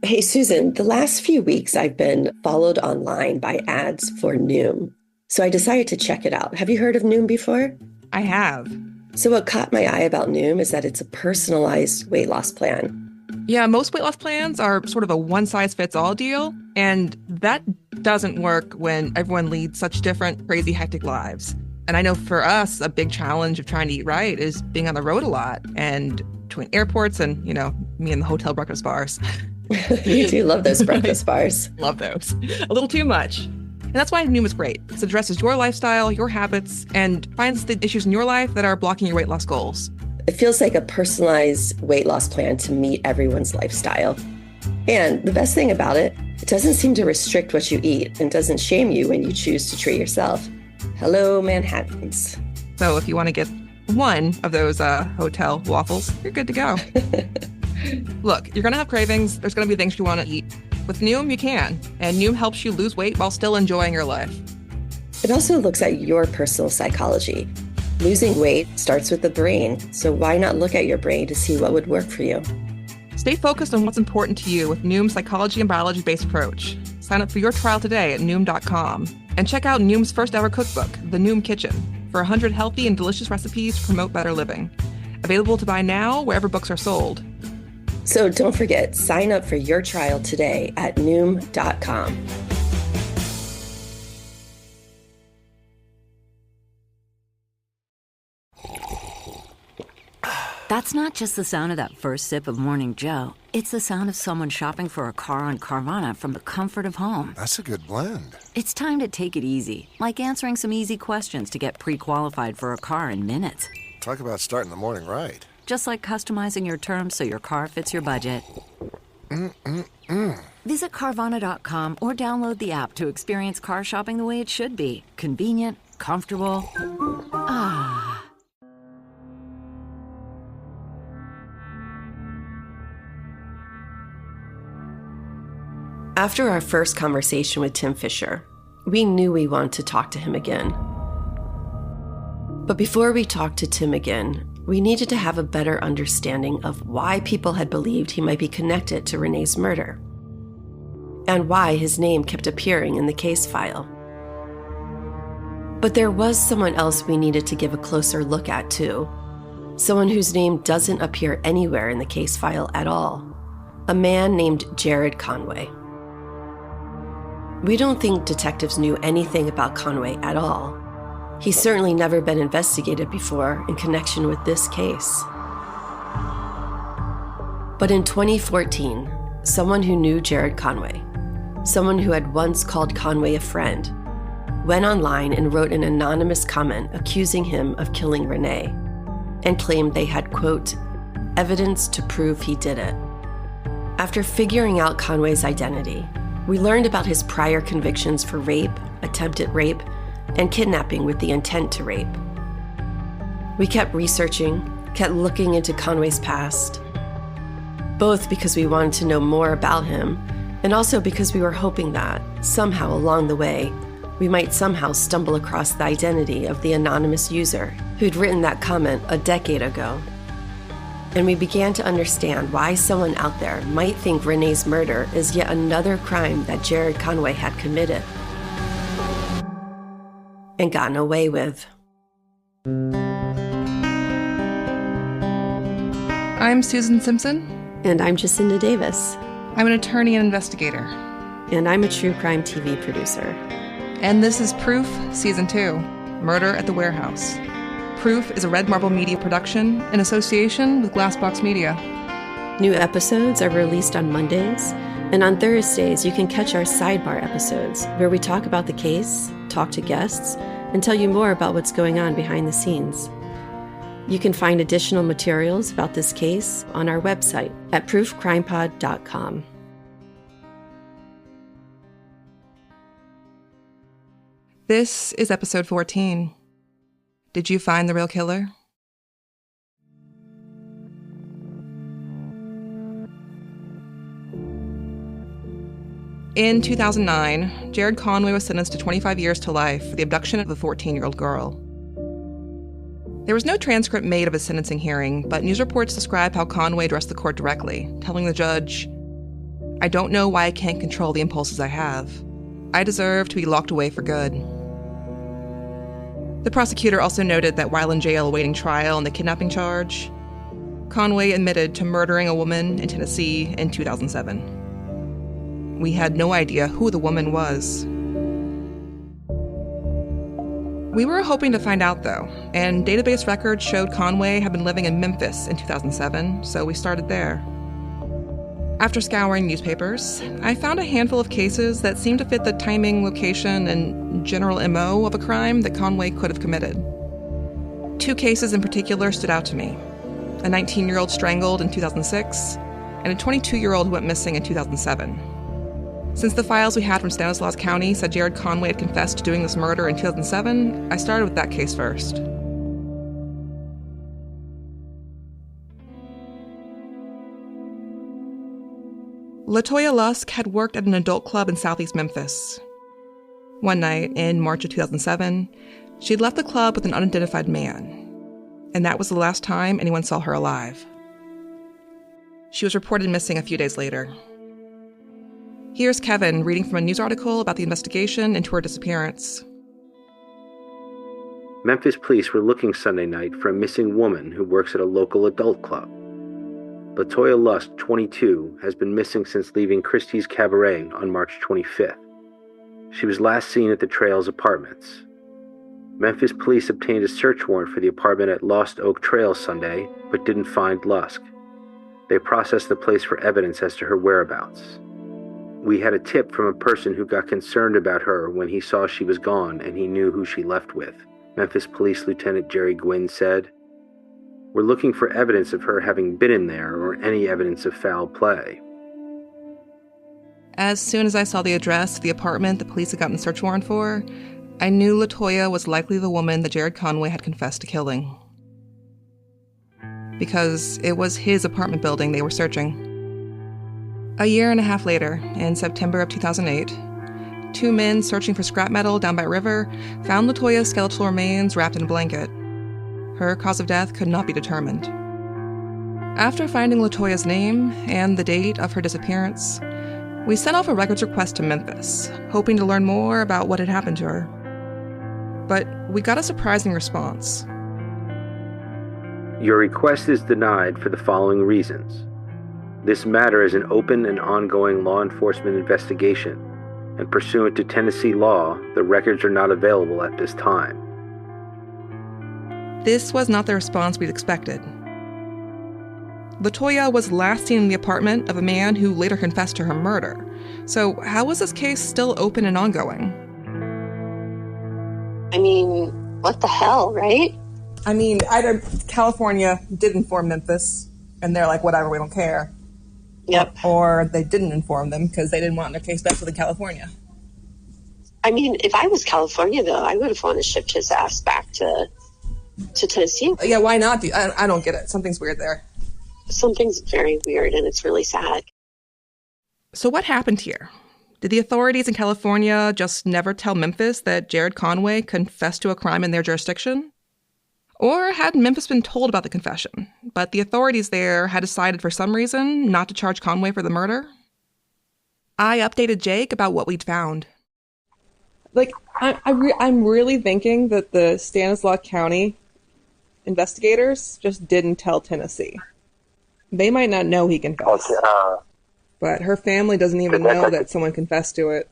Hey, Susan, the last few weeks I've been followed online by ads for Noom. So I decided to check it out. Have you heard of Noom before? I have. So what caught my eye about Noom is that it's a personalized weight loss plan. Yeah, most weight loss plans are sort of a one-size-fits-all deal, and that doesn't work when everyone leads such different, crazy, hectic lives. And I know for us, a big challenge of trying to eat right is being on the road a lot, and between airports and, me and the hotel breakfast bars. You do love those breakfast bars. Love those. A little too much. And that's why Noom is great. It addresses your lifestyle, your habits, and finds the issues in your life that are blocking your weight loss goals. It feels like a personalized weight loss plan to meet everyone's lifestyle. And the best thing about it, it doesn't seem to restrict what you eat and doesn't shame you when you choose to treat yourself. Hello, Manhattans. So if you want to get one of those hotel waffles, you're good to go. Look, you're going to have cravings. There's going to be things you want to eat. With Noom, you can. And Noom helps you lose weight while still enjoying your life. It also looks at your personal psychology. Losing weight starts with the brain, so why not look at your brain to see what would work for you? Stay focused on what's important to you with Noom's psychology and biology-based approach. Sign up for your trial today at Noom.com. And check out Noom's first ever cookbook, The Noom Kitchen, for 100 healthy and delicious recipes to promote better living. Available to buy now wherever books are sold. So don't forget, sign up for your trial today at Noom.com. That's not just the sound of that first sip of Morning Joe. It's the sound of someone shopping for a car on Carvana from the comfort of home. That's a good blend. It's time to take it easy, like answering some easy questions to get pre-qualified for a car in minutes. Talk about starting the morning right. Just like customizing your terms so your car fits your budget. Visit Carvana.com or download the app to experience car shopping the way it should be. Convenient, comfortable. Ah. After our first conversation with Tim Fisher, we knew we wanted to talk to him again. But before we talked to Tim again, we needed to have a better understanding of why people had believed he might be connected to Renee's murder, and why his name kept appearing in the case file. But there was someone else we needed to give a closer look at too. Someone whose name doesn't appear anywhere in the case file at all. A man named Jared Conway. We don't think detectives knew anything about Conway at all. He's certainly never been investigated before in connection with this case. But in 2014, someone who knew Jared Conway, someone who had once called Conway a friend, went online and wrote an anonymous comment accusing him of killing Renee, and claimed they had, quote, evidence to prove he did it. After figuring out Conway's identity, we learned about his prior convictions for rape, attempted rape, and kidnapping with the intent to rape. We kept researching, kept looking into Conway's past, both because we wanted to know more about him, and also because we were hoping that, somehow along the way, we might somehow stumble across the identity of the anonymous user who'd written that comment a decade ago. And we began to understand why someone out there might think Renee's murder is yet another crime that Jared Conway had committed and gotten away with. I'm Susan Simpson. And I'm Jacinda Davis. I'm an attorney and investigator. And I'm a true crime TV producer. And this is Proof, Season 2, Murder at the Warehouse. Proof is a Red Marble Media production in association with Glassbox Media. New episodes are released on Mondays, and on Thursdays you can catch our sidebar episodes where we talk about the case, talk to guests, and tell you more about what's going on behind the scenes. You can find additional materials about this case on our website at proofcrimepod.com. This is episode 14. Did you find the real killer? In 2009, Jared Conway was sentenced to 25 years to life for the abduction of a 14-year-old girl. There was no transcript made of his sentencing hearing, but news reports describe how Conway addressed the court directly, telling the judge, I don't know why I can't control the impulses I have. I deserve to be locked away for good. The prosecutor also noted that while in jail awaiting trial on the kidnapping charge, Conway admitted to murdering a woman in Tennessee in 2007. We had no idea who the woman was. We were hoping to find out, though, and database records showed Conway had been living in Memphis in 2007, so we started there. After scouring newspapers, I found a handful of cases that seemed to fit the timing, location, and general MO of a crime that Conway could have committed. 2 cases in particular stood out to me: a 19-year-old strangled in 2006, and a 22-year-old who went missing in 2007. Since the files we had from Stanislaus County said Jared Conway had confessed to doing this murder in 2007, I started with that case first. LaToya Lusk had worked at an adult club in southeast Memphis. One night, in March of 2007, she'd left the club with an unidentified man, and that was the last time anyone saw her alive. She was reported missing a few days later. Here's Kevin reading from a news article about the investigation into her disappearance. Memphis police were looking Sunday night for a missing woman who works at a local adult club. LaToya Lusk, 22, has been missing since leaving Christie's Cabaret on March 25th. She was last seen at the Trails Apartments. Memphis police obtained a search warrant for the apartment at Lost Oak Trail Sunday, but didn't find Lusk. They processed the place for evidence as to her whereabouts. We had a tip from a person who got concerned about her when he saw she was gone and he knew who she left with, Memphis Police Lieutenant Jerry Gwynn said. We're looking for evidence of her having been in there or any evidence of foul play. As soon as I saw the address of the apartment the police had gotten a search warrant for, I knew LaToya was likely the woman that Jared Conway had confessed to killing. Because it was his apartment building they were searching. A year and a half later, in September of 2008, 2 men searching for scrap metal down by a river found LaToya's skeletal remains wrapped in a blanket. Her cause of death could not be determined. After finding LaToya's name and the date of her disappearance, we sent off a records request to Memphis, hoping to learn more about what had happened to her. But we got a surprising response. Your request is denied for the following reasons. This matter is an open and ongoing law enforcement investigation, and pursuant to Tennessee law, the records are not available at this time. This was not the response we'd expected. LaToya was last seen in the apartment of a man who later confessed to her murder. So how was this case still open and ongoing? I mean, what the hell, right? I mean, either California did inform Memphis, and they're like, whatever, we don't care. Yep. Or they didn't inform them because they didn't want their case back to California. I mean, if I was California, though, I would have wanted to ship his ass back to Tennessee. Yeah, why not? I don't get it. Something's weird there. Something's very weird, and it's really sad. So what happened here? Did the authorities in California just never tell Memphis that Jared Conway confessed to a crime in their jurisdiction? Or had Memphis been told about the confession, but the authorities there had decided for some reason not to charge Conway for the murder? I updated Jake about what we'd found. I'm really thinking that the Stanislaus County investigators just didn't tell Tennessee. They might not know he confessed. Okay, but her family doesn't even know that someone confessed to it.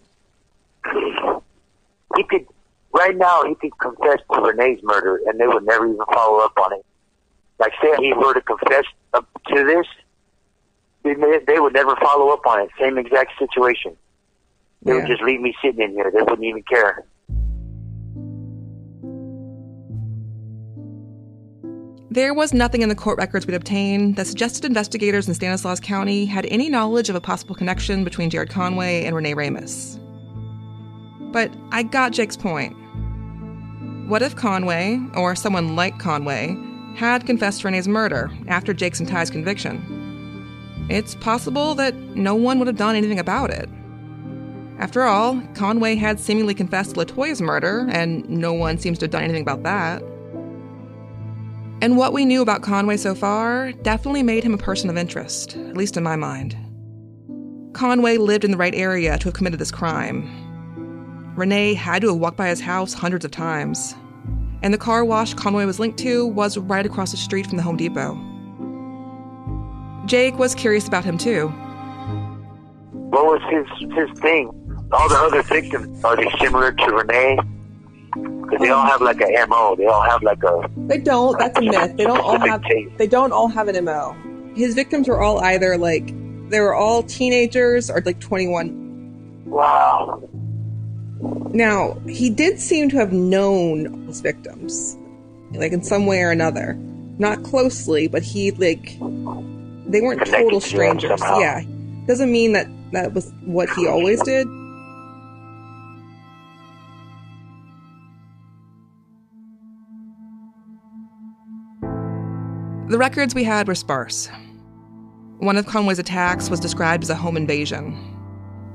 He could, right now, he could confess to Renee's murder, and they would never even follow up on it. Like, say he were to confess up to this, they would never follow up on it. Same exact situation. They would just leave me sitting in here. They wouldn't even care. There was nothing in the court records we'd obtained that suggested investigators in Stanislaus County had any knowledge of a possible connection between Jared Conway and Renee Ramos. But I got Jake's point. What if Conway, or someone like Conway, had confessed to Renee's murder after Jake's and Ty's conviction? It's possible that no one would have done anything about it. After all, Conway had seemingly confessed to LaToya's murder, and no one seems to have done anything about that. And what we knew about Conway so far definitely made him a person of interest, at least in my mind. Conway lived in the right area to have committed this crime. Renee had to have walked by his house hundreds of times, and the car wash Conway was linked to was right across the street from the Home Depot. Jake was curious about him too. What was his thing? All the other victims, are they similar to Renee? Because they all have like a MO. They all have like a... They don't. That's a myth. They don't all have an MO. His victims were all either they were all teenagers or 21. Wow. Now, he did seem to have known his victims, in some way or another. Not closely, but they weren't total strangers. Yeah. Doesn't mean that was what he always did. The records we had were sparse. One of Conway's attacks was described as a home invasion.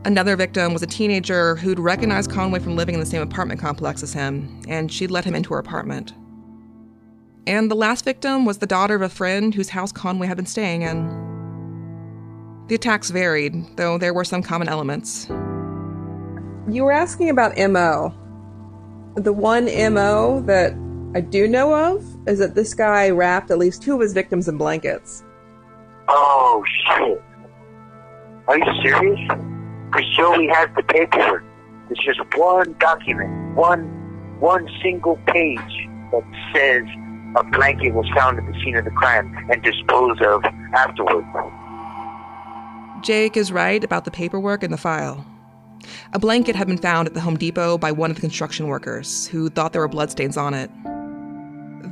Another victim was a teenager who'd recognized Conway from living in the same apartment complex as him, and she'd let him into her apartment. And the last victim was the daughter of a friend whose house Conway had been staying in. The attacks varied, though there were some common elements. You were asking about MO. The one MO that I do know of is that this guy wrapped at least 2 of his victims in blankets. Oh, shit. Are you serious? Because Joey has the paperwork. It's just one document, one single page that says a blanket was found at the scene of the crime and disposed of afterwards. Jake is right about the paperwork in the file. A blanket had been found at the Home Depot by one of the construction workers, who thought there were bloodstains on it.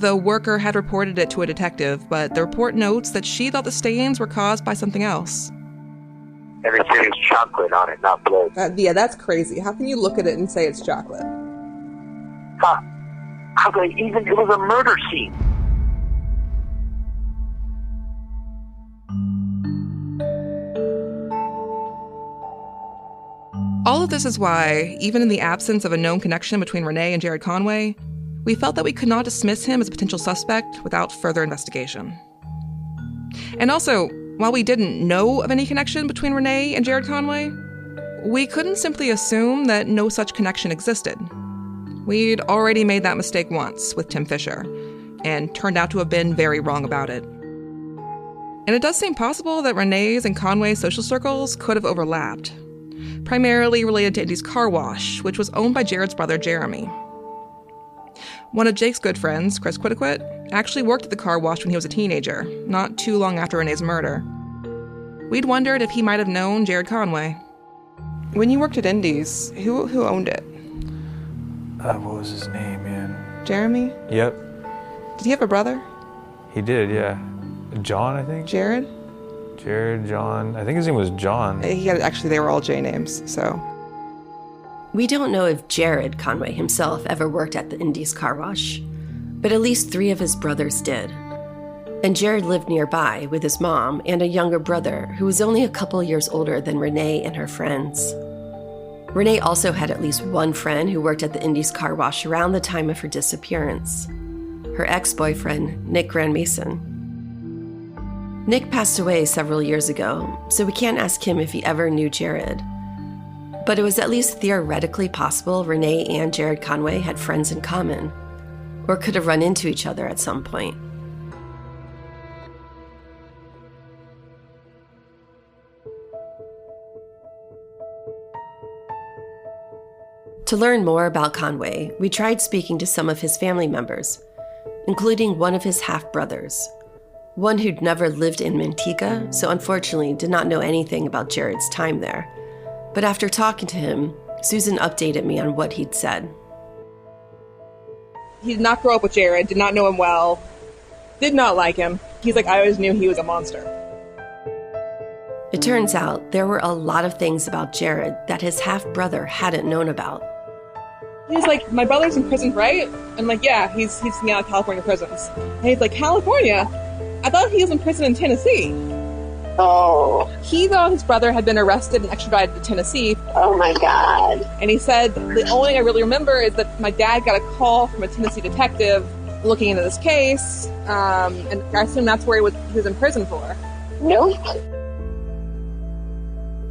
The worker had reported it to a detective, but the report notes that she thought the stains were caused by something else. And it said it's chocolate on it, not blood. That's crazy. How can you look at it and say it's chocolate? How could it was a murder scene. All of this is why, even in the absence of a known connection between Renee and Jared Conway, we felt that we could not dismiss him as a potential suspect without further investigation. And also, while we didn't know of any connection between Renee and Jared Conway, we couldn't simply assume that no such connection existed. We'd already made that mistake once with Tim Fisher, and turned out to have been very wrong about it. And it does seem possible that Renee's and Conway's social circles could have overlapped, primarily related to Indy's car wash, which was owned by Jared's brother, Jeremy. One of Jake's good friends, Chris Quittiquit, actually worked at the car wash when he was a teenager, not too long after Renee's murder. We'd wondered if he might have known Jared Conway. When you worked at Indy's, who owned it? What was his name, man? Jeremy? Yep. Did he have a brother? He did, yeah. John, I think? Jared, John. I think his name was John. Actually, they were all J names, so... We don't know if Jared Conway himself ever worked at the Indy's car wash, but at least 3 of his brothers did. And Jared lived nearby with his mom and a younger brother who was only a couple years older than Renee and her friends. Renee also had at least one friend who worked at the Indy's car wash around the time of her disappearance, her ex-boyfriend, Nick Grandmason. Nick passed away several years ago, so we can't ask him if he ever knew Jared. But it was at least theoretically possible Renee and Jared Conway had friends in common, or could have run into each other at some point. To learn more about Conway, we tried speaking to some of his family members, including one of his half-brothers, one who'd never lived in Manteca, so unfortunately did not know anything about Jared's time there. But after talking to him, Susan updated me on what he'd said. He did not grow up with Jared, did not know him well, did not like him. He's like, I always knew he was a monster. It turns out there were a lot of things about Jared that his half-brother hadn't known about. He's like, my brother's in prison, right? I'm like, yeah, he's in out of California prisons. And he's like, California? I thought he was in prison in Tennessee. Oh. He thought his brother had been arrested and extradited to Tennessee. Oh my God. And he said, the only thing I really remember is that my dad got a call from a Tennessee detective looking into this case, and I assume that's where he was in prison for. Nope.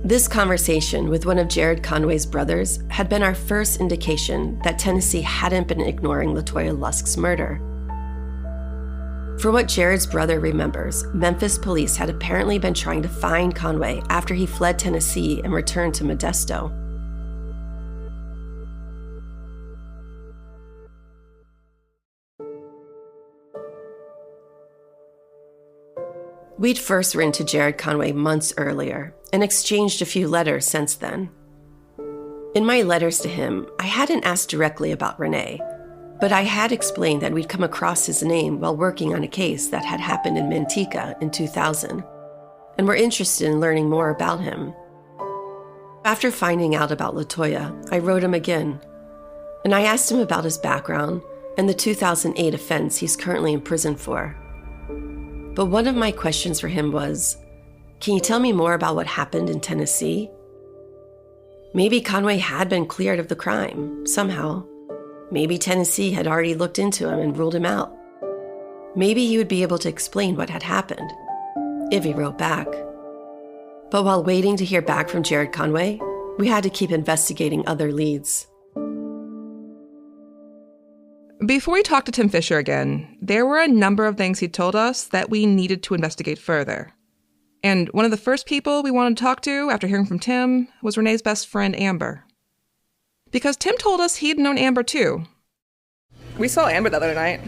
This conversation with one of Jared Conway's brothers had been our first indication that Tennessee hadn't been ignoring LaToya Lusk's murder. For what Jared's brother remembers, Memphis police had apparently been trying to find Conway after he fled Tennessee and returned to Modesto. We'd first written to Jared Conway months earlier and exchanged a few letters since then. In my letters to him, I hadn't asked directly about Renee, but I had explained that we'd come across his name while working on a case that had happened in Manteca in 2000, and were interested in learning more about him. After finding out about LaToya, I wrote him again, and I asked him about his background and the 2008 offense he's currently in prison for. But one of my questions for him was, can you tell me more about what happened in Tennessee? Maybe Conway had been cleared of the crime, somehow. Maybe Tennessee had already looked into him and ruled him out. Maybe he would be able to explain what had happened, if he wrote back. But while waiting to hear back from Jared Conway, we had to keep investigating other leads. Before we talked to Tim Fisher again, there were a number of things he told us that we needed to investigate further. And one of the first people we wanted to talk to after hearing from Tim was Renee's best friend, Amber. Because Tim told us he'd known Amber too. We saw Amber the other night.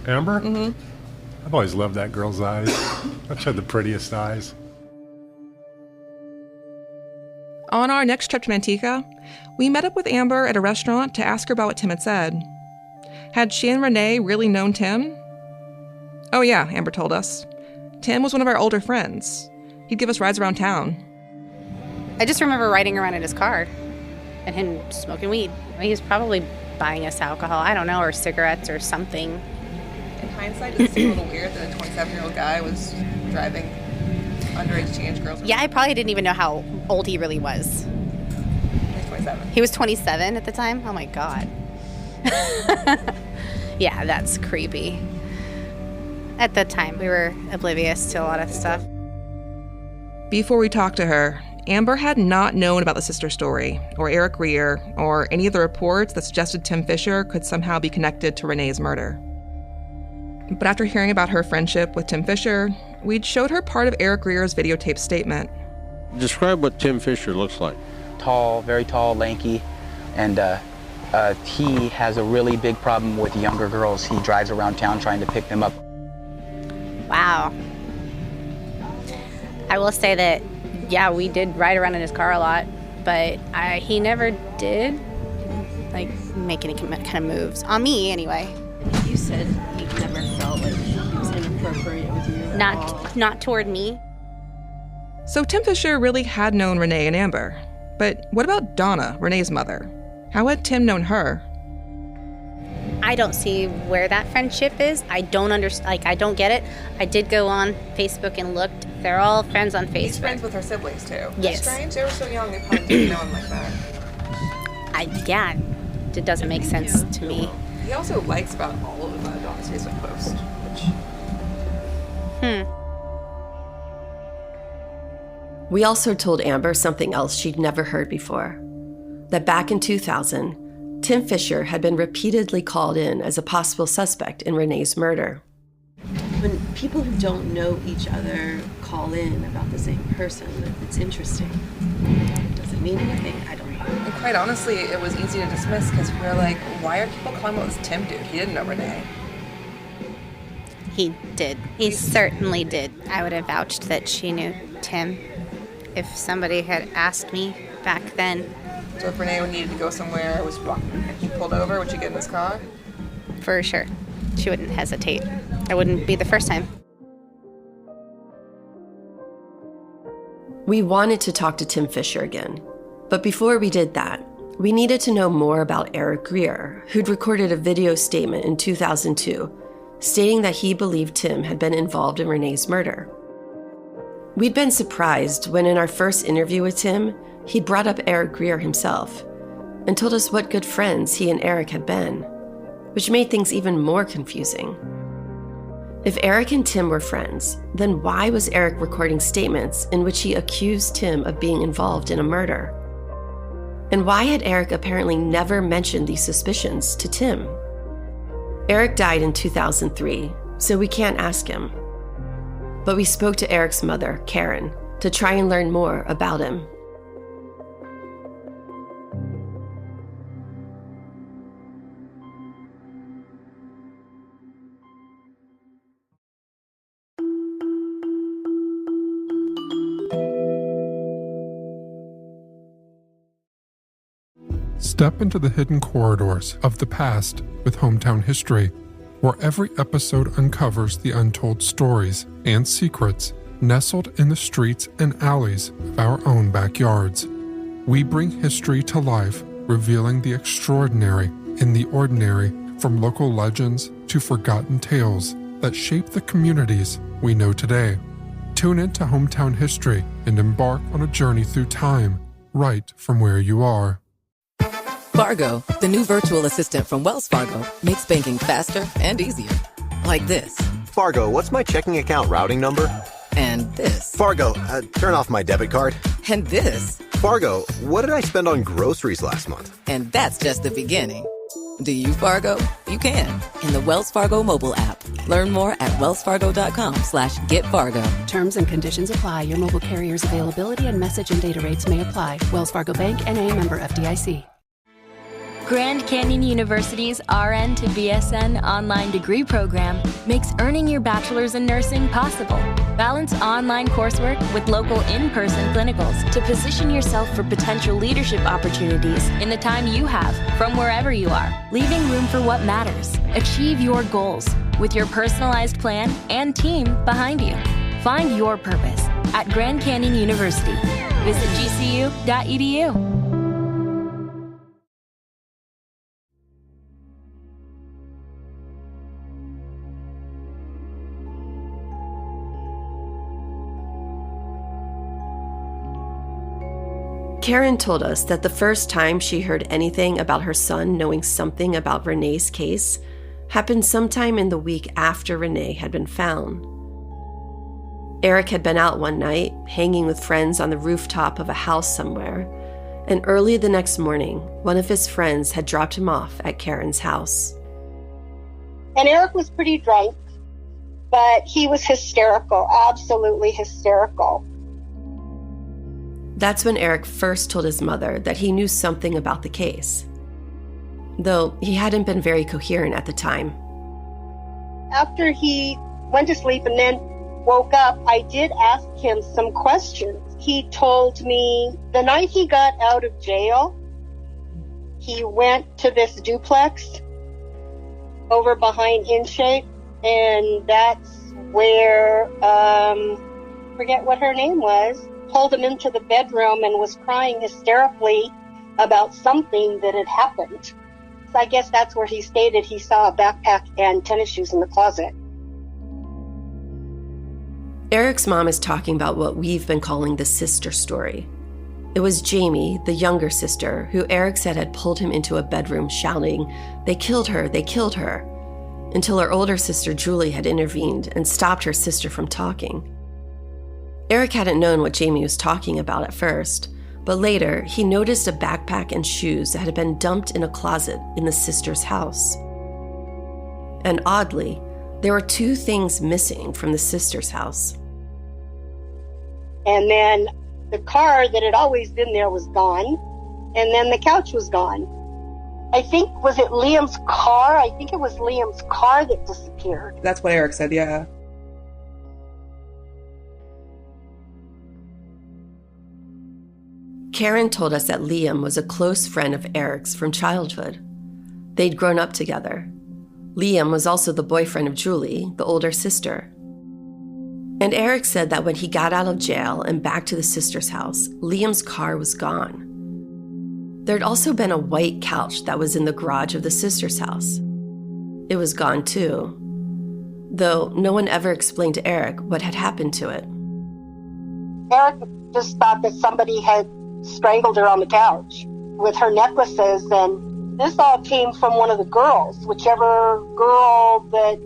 Amber? Mm-hmm. I've always loved that girl's eyes. She had the prettiest eyes. On our next trip to Manteca, we met up with Amber at a restaurant to ask her about what Tim had said. Had she and Renee really known Tim? Oh yeah, Amber told us. Tim was one of our older friends. He'd give us rides around town. I just remember riding around in his car and him smoking weed. He was probably buying us alcohol, I don't know, or cigarettes or something. In hindsight, does it seem a little weird that a 27-year-old guy was driving underage teenage girls? Yeah, I probably didn't even know how old he really was. He was 27. He was 27 at the time? Oh my God. Yeah, that's creepy. At the time, we were oblivious to a lot of stuff. Before we talked to her, Amber had not known about the sister story, or Eric Greer, or any of the reports that suggested Tim Fisher could somehow be connected to Renee's murder. But after hearing about her friendship with Tim Fisher, we'd showed her part of Eric Greer's videotaped statement. Describe what Tim Fisher looks like. Tall, very tall, lanky, and he has a really big problem with younger girls. He drives around town trying to pick them up. Wow. I will say that, yeah, we did ride around in his car a lot, but he never did, like, make any kind of moves. On me, anyway. You said you never felt like he was inappropriate with you at all. Not toward me. So Tim Fisher really had known Renee and Amber. But what about Donna, Renee's mother? How had Tim known her? I don't see where that friendship is. I don't understand. Like, I don't get it. I did go on Facebook and looked. They're all friends on Facebook. He's friends with her siblings, too. Yes. Strange. They were so young, they probably didn't know him like that. Yeah, it doesn't make sense to me. He also likes about all of Donna's Facebook posts, which... We also told Amber something else she'd never heard before. That back in 2000, Tim Fisher had been repeatedly called in as a possible suspect in Renee's murder. When people who don't know each other call in about the same person, it's interesting. Does it mean anything? I don't know. And quite honestly, it was easy to dismiss because we were like, why are people calling about this Tim dude? He didn't know Renee. He did. He certainly did. I would have vouched that she knew Tim if somebody had asked me back then. So if Renee needed to go somewhere, was walking, and he pulled over, would she get in his car? For sure. She wouldn't hesitate. It wouldn't be the first time. We wanted to talk to Tim Fisher again, but before we did that, we needed to know more about Eric Greer, who'd recorded a video statement in 2002 stating that he believed Tim had been involved in Renee's murder. We'd been surprised when in our first interview with Tim, he'd brought up Eric Greer himself and told us what good friends he and Eric had been, which made things even more confusing. If Eric and Tim were friends, then why was Eric recording statements in which he accused Tim of being involved in a murder? And why had Eric apparently never mentioned these suspicions to Tim? Eric died in 2003, so we can't ask him. But we spoke to Eric's mother, Karen, to try and learn more about him. Step into the hidden corridors of the past with Hometown History, where every episode uncovers the untold stories and secrets nestled in the streets and alleys of our own backyards. We bring history to life, revealing the extraordinary in the ordinary, from local legends to forgotten tales that shape the communities we know today. Tune into Hometown History and embark on a journey through time, right from where you are. Fargo, the new virtual assistant from Wells Fargo, makes banking faster and easier. Like this. Fargo, what's my checking account routing number? And this. Fargo, turn off my debit card. And this. Fargo, what did I spend on groceries last month? And that's just the beginning. Do you, Fargo? You can. In the Wells Fargo mobile app. Learn more at wellsfargo.com/getfargo. Terms and conditions apply. Your mobile carrier's availability and message and data rates may apply. Wells Fargo Bank, N.A., member FDIC. Grand Canyon University's RN to BSN online degree program makes earning your bachelor's in nursing possible. Balance online coursework with local in-person clinicals to position yourself for potential leadership opportunities in the time you have from wherever you are, leaving room for what matters. Achieve your goals with your personalized plan and team behind you. Find your purpose at Grand Canyon University. Visit gcu.edu. Karen told us that the first time she heard anything about her son knowing something about Renee's case happened sometime in the week after Renee had been found. Eric had been out one night, hanging with friends on the rooftop of a house somewhere, and early the next morning, one of his friends had dropped him off at Karen's house. And Eric was pretty drunk, but he was hysterical, absolutely hysterical. That's when Eric first told his mother that he knew something about the case, though he hadn't been very coherent at the time. After he went to sleep and then woke up, I did ask him some questions. He told me the night he got out of jail, he went to this duplex over behind InShape, and that's where, forget what her name was, pulled him into the bedroom and was crying hysterically about something that had happened. So I guess that's where he stated he saw a backpack and tennis shoes in the closet. Eric's mom is talking about what we've been calling the sister story. It was Jamie, the younger sister, who Eric said had pulled him into a bedroom shouting, "They killed her, they killed her," until her older sister Julie had intervened and stopped her sister from talking. Eric hadn't known what Jamie was talking about at first, but later he noticed a backpack and shoes that had been dumped in a closet in the sister's house. And oddly, there were two things missing from the sister's house. And then the car that had always been there was gone, and then the couch was gone. I think, was it Liam's car? I think it was Liam's car that disappeared. That's what Eric said, yeah. Karen told us that Liam was a close friend of Eric's from childhood. They'd grown up together. Liam was also the boyfriend of Julie, the older sister. And Eric said that when he got out of jail and back to the sister's house, Liam's car was gone. There'd also been a white couch that was in the garage of the sister's house. It was gone too, though no one ever explained to Eric what had happened to it. Eric just thought that somebody had strangled her on the couch with her necklaces, and this all came from one of the girls, whichever girl that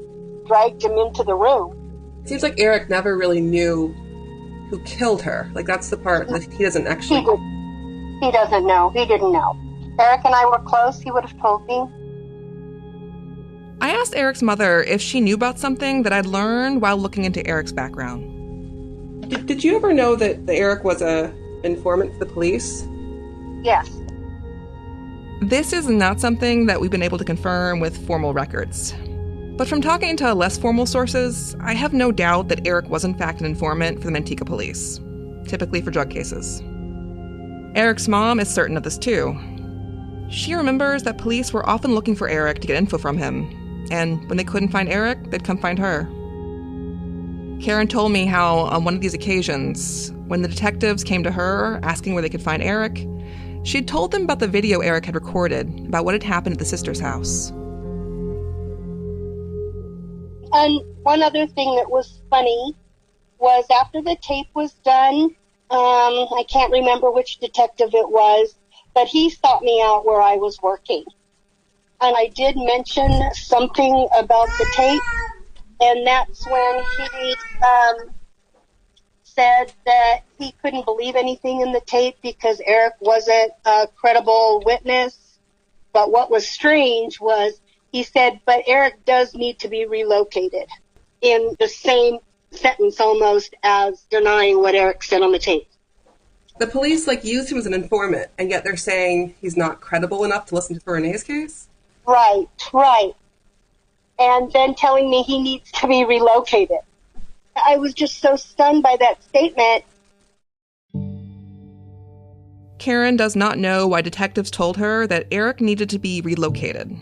dragged him into the room. It seems like Eric never really knew who killed her. Like, that's the part that he doesn't actually... He doesn't know. He didn't know. Eric and I were close. He would have told me. I asked Eric's mother if she knew about something that I'd learned while looking into Eric's background. Did you ever know that Eric was an informant for the police? Yes. This is not something that we've been able to confirm with formal records. But from talking to less formal sources, I have no doubt that Eric was in fact an informant for the Manteca police, typically for drug cases. Eric's mom is certain of this too. She remembers that police were often looking for Eric to get info from him, and when they couldn't find Eric, they'd come find her. Karen told me how on one of these occasions, when the detectives came to her asking where they could find Eric, she'd told them about the video Eric had recorded about what had happened at the sister's house. And one other thing that was funny was after the tape was done, I can't remember which detective it was, but he sought me out where I was working. And I did mention something about the tape, and that's when he said that he couldn't believe anything in the tape because Eric wasn't a credible witness. But what was strange was he said, but Eric does need to be relocated, in the same sentence almost as denying what Eric said on the tape. The police used him as an informant, and yet they're saying he's not credible enough to listen to Renee's case? Right. And then telling me he needs to be relocated. I was just so stunned by that statement. Karen does not know why detectives told her that Eric needed to be relocated.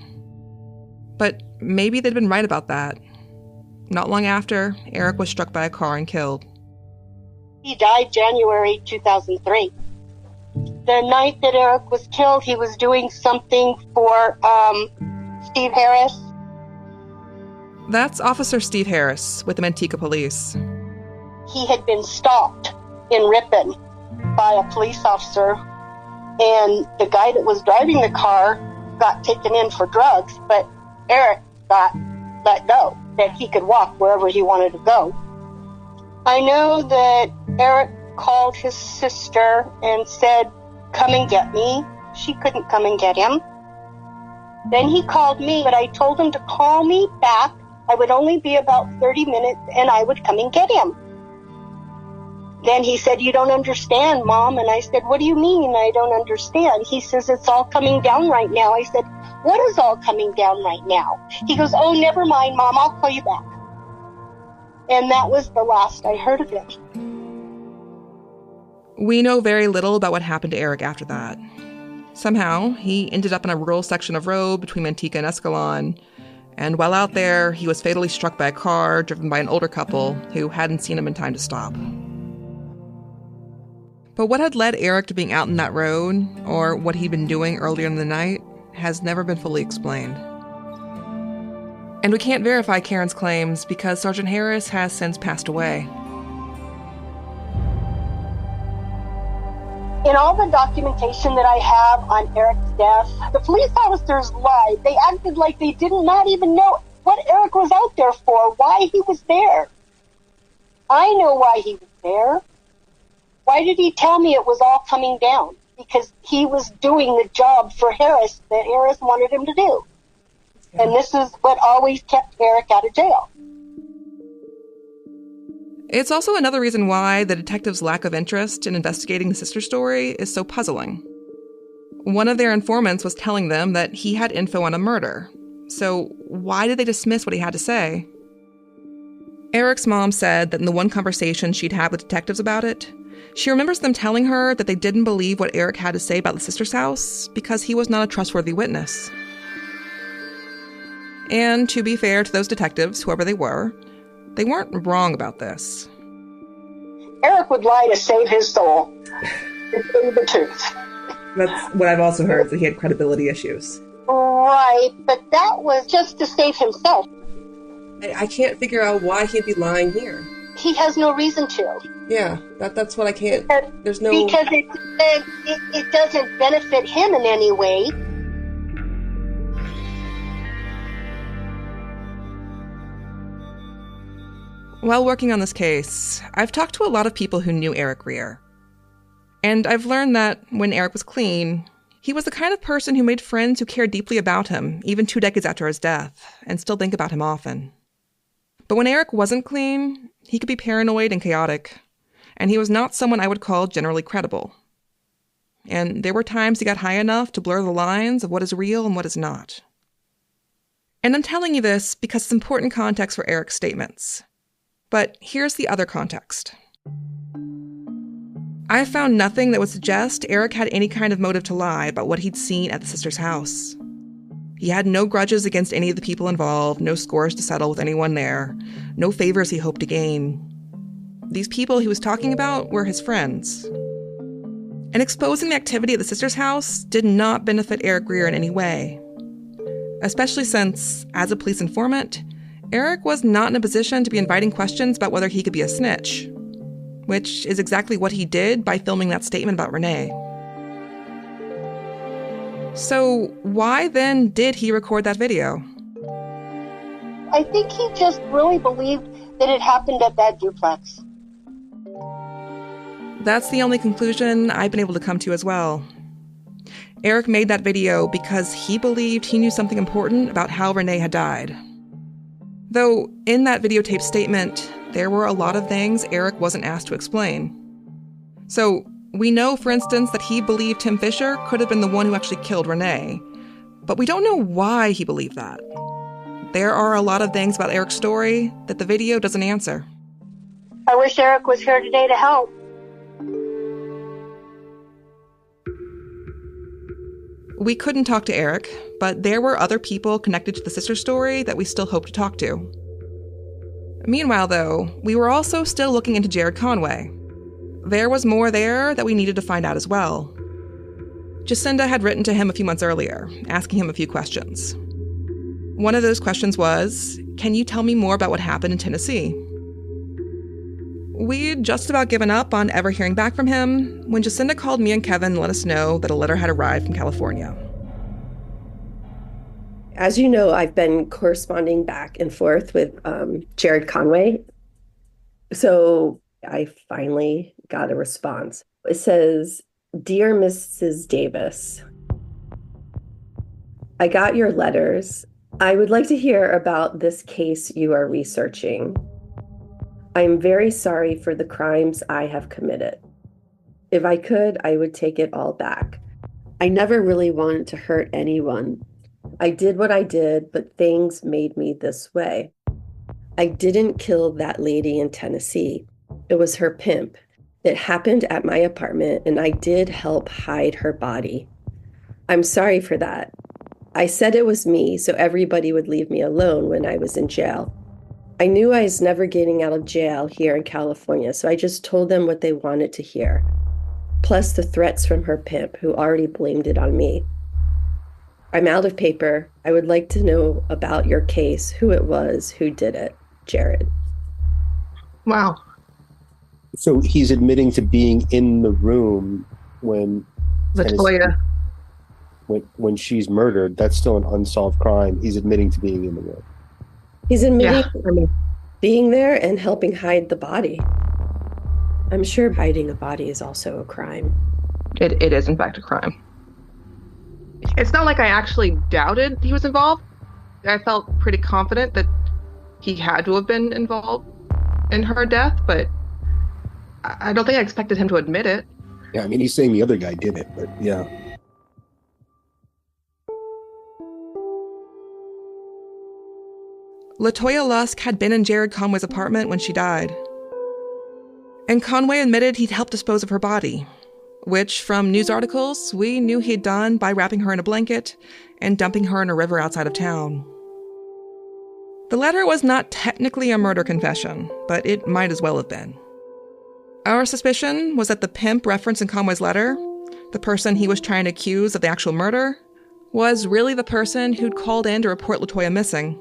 But maybe they'd been right about that. Not long after, Eric was struck by a car and killed. He died January 2003. The night that Eric was killed, he was doing something for Steve Harris. That's Officer Steve Harris with the Manteca Police. He had been stopped in Ripon by a police officer, and the guy that was driving the car got taken in for drugs, but Eric got let go, that he could walk wherever he wanted to go. I know that Eric called his sister and said, come and get me. She couldn't come and get him. Then he called me, but I told him to call me back. I would only be about 30 minutes and I would come and get him. Then he said, you don't understand, Mom. And I said, what do you mean I don't understand? He says, it's all coming down right now. I said, what is all coming down right now? He goes, oh, never mind, Mom, I'll call you back. And that was the last I heard of him. We know very little about what happened to Eric after that. Somehow, he ended up in a rural section of road between Manteca and Escalon, and while out there, he was fatally struck by a car driven by an older couple who hadn't seen him in time to stop. But what had led Eric to being out in that road, or what he'd been doing earlier in the night, has never been fully explained. And we can't verify Karen's claims because Sergeant Harris has since passed away. In all the documentation that I have on Eric's death, the police officers lied. They acted like they did not even know what Eric was out there for, why he was there. I know why he was there. Why did he tell me it was all coming down? Because he was doing the job for Harris that Harris wanted him to do. And this is what always kept Eric out of jail. It's also another reason why the detectives' lack of interest in investigating the sister story is so puzzling. One of their informants was telling them that he had info on a murder. So why did they dismiss what he had to say? Eric's mom said that in the one conversation she'd had with detectives about it, she remembers them telling her that they didn't believe what Eric had to say about the sister's house because he was not a trustworthy witness. And to be fair to those detectives, whoever they weren't wrong about this. Eric would lie to save his soul. To tell you the truth. That's what I've also heard, that he had credibility issues. Right, but that was just to save himself. I can't figure out why he'd be lying here. He has no reason to. Yeah, that's what I can't... There's no... Because it doesn't benefit him in any way. While working on this case, I've talked to a lot of people who knew Eric Greer. And I've learned that when Eric was clean, he was the kind of person who made friends who cared deeply about him, even 2 decades after his death, and still think about him often. But when Eric wasn't clean, he could be paranoid and chaotic, and he was not someone I would call generally credible. And there were times he got high enough to blur the lines of what is real and what is not. And I'm telling you this because it's important context for Eric's statements. But here's the other context. I found nothing that would suggest Eric had any kind of motive to lie about what he'd seen at the sister's house. He had no grudges against any of the people involved, no scores to settle with anyone there, no favors he hoped to gain. These people he was talking about were his friends. And exposing the activity at the sister's house did not benefit Eric Greer in any way. Especially since, as a police informant, Eric was not in a position to be inviting questions about whether he could be a snitch, which is exactly what he did by filming that statement about Renee. So why then did he record that video? I think he just really believed that it happened at that duplex. That's the only conclusion I've been able to come to as well. Eric made that video because he believed he knew something important about how Renee had died. Though in that videotape statement, there were a lot of things Eric wasn't asked to explain. So we know, for instance, that he believed Tim Fisher could have been the one who actually killed Renee, but we don't know why he believed that. There are a lot of things about Eric's story that the video doesn't answer. I wish Eric was here today to help. We couldn't talk to Eric, but there were other people connected to the sister story that we still hope to talk to. Meanwhile, though, we were also still looking into Jared Conway. There was more there that we needed to find out as well. Jacinda had written to him a few months earlier, asking him a few questions. One of those questions was, can you tell me more about what happened in Tennessee? We'd just about given up on ever hearing back from him when Jacinda called me and Kevin and let us know that a letter had arrived from California. As you know, I've been corresponding back and forth with Jared Conway. So I finally got a response. It says, "Dear Mrs. Davis, I got your letters. I would like to hear about this case you are researching. I am very sorry for the crimes I have committed. If I could, I would take it all back. I never really wanted to hurt anyone. I did what I did, but things made me this way. I didn't kill that lady in Tennessee. It was her pimp. It happened at my apartment, and I did help hide her body. I'm sorry for that. I said it was me, so everybody would leave me alone when I was in jail. I knew I was never getting out of jail here in California, so I just told them what they wanted to hear. Plus the threats from her pimp, who already blamed it on me. I'm out of paper. I would like to know about your case, who it was, who did it. Jared." Wow. So he's admitting to being in the room when Latoya. When she's murdered. That's still an unsolved crime. He's admitting to being in the room. He's admitting being there and helping hide the body. I'm sure hiding a body is also a crime. It is, in fact, a crime. It's not like I actually doubted he was involved. I felt pretty confident that he had to have been involved in her death, but I don't think I expected him to admit it. Yeah, I mean, he's saying the other guy did it, but yeah. Latoya Lusk had been in Jared Conway's apartment when she died. And Conway admitted he'd helped dispose of her body, which, from news articles, we knew he'd done by wrapping her in a blanket and dumping her in a river outside of town. The letter was not technically a murder confession, but it might as well have been. Our suspicion was that the pimp referenced in Conway's letter, the person he was trying to accuse of the actual murder, was really the person who'd called in to report Latoya missing,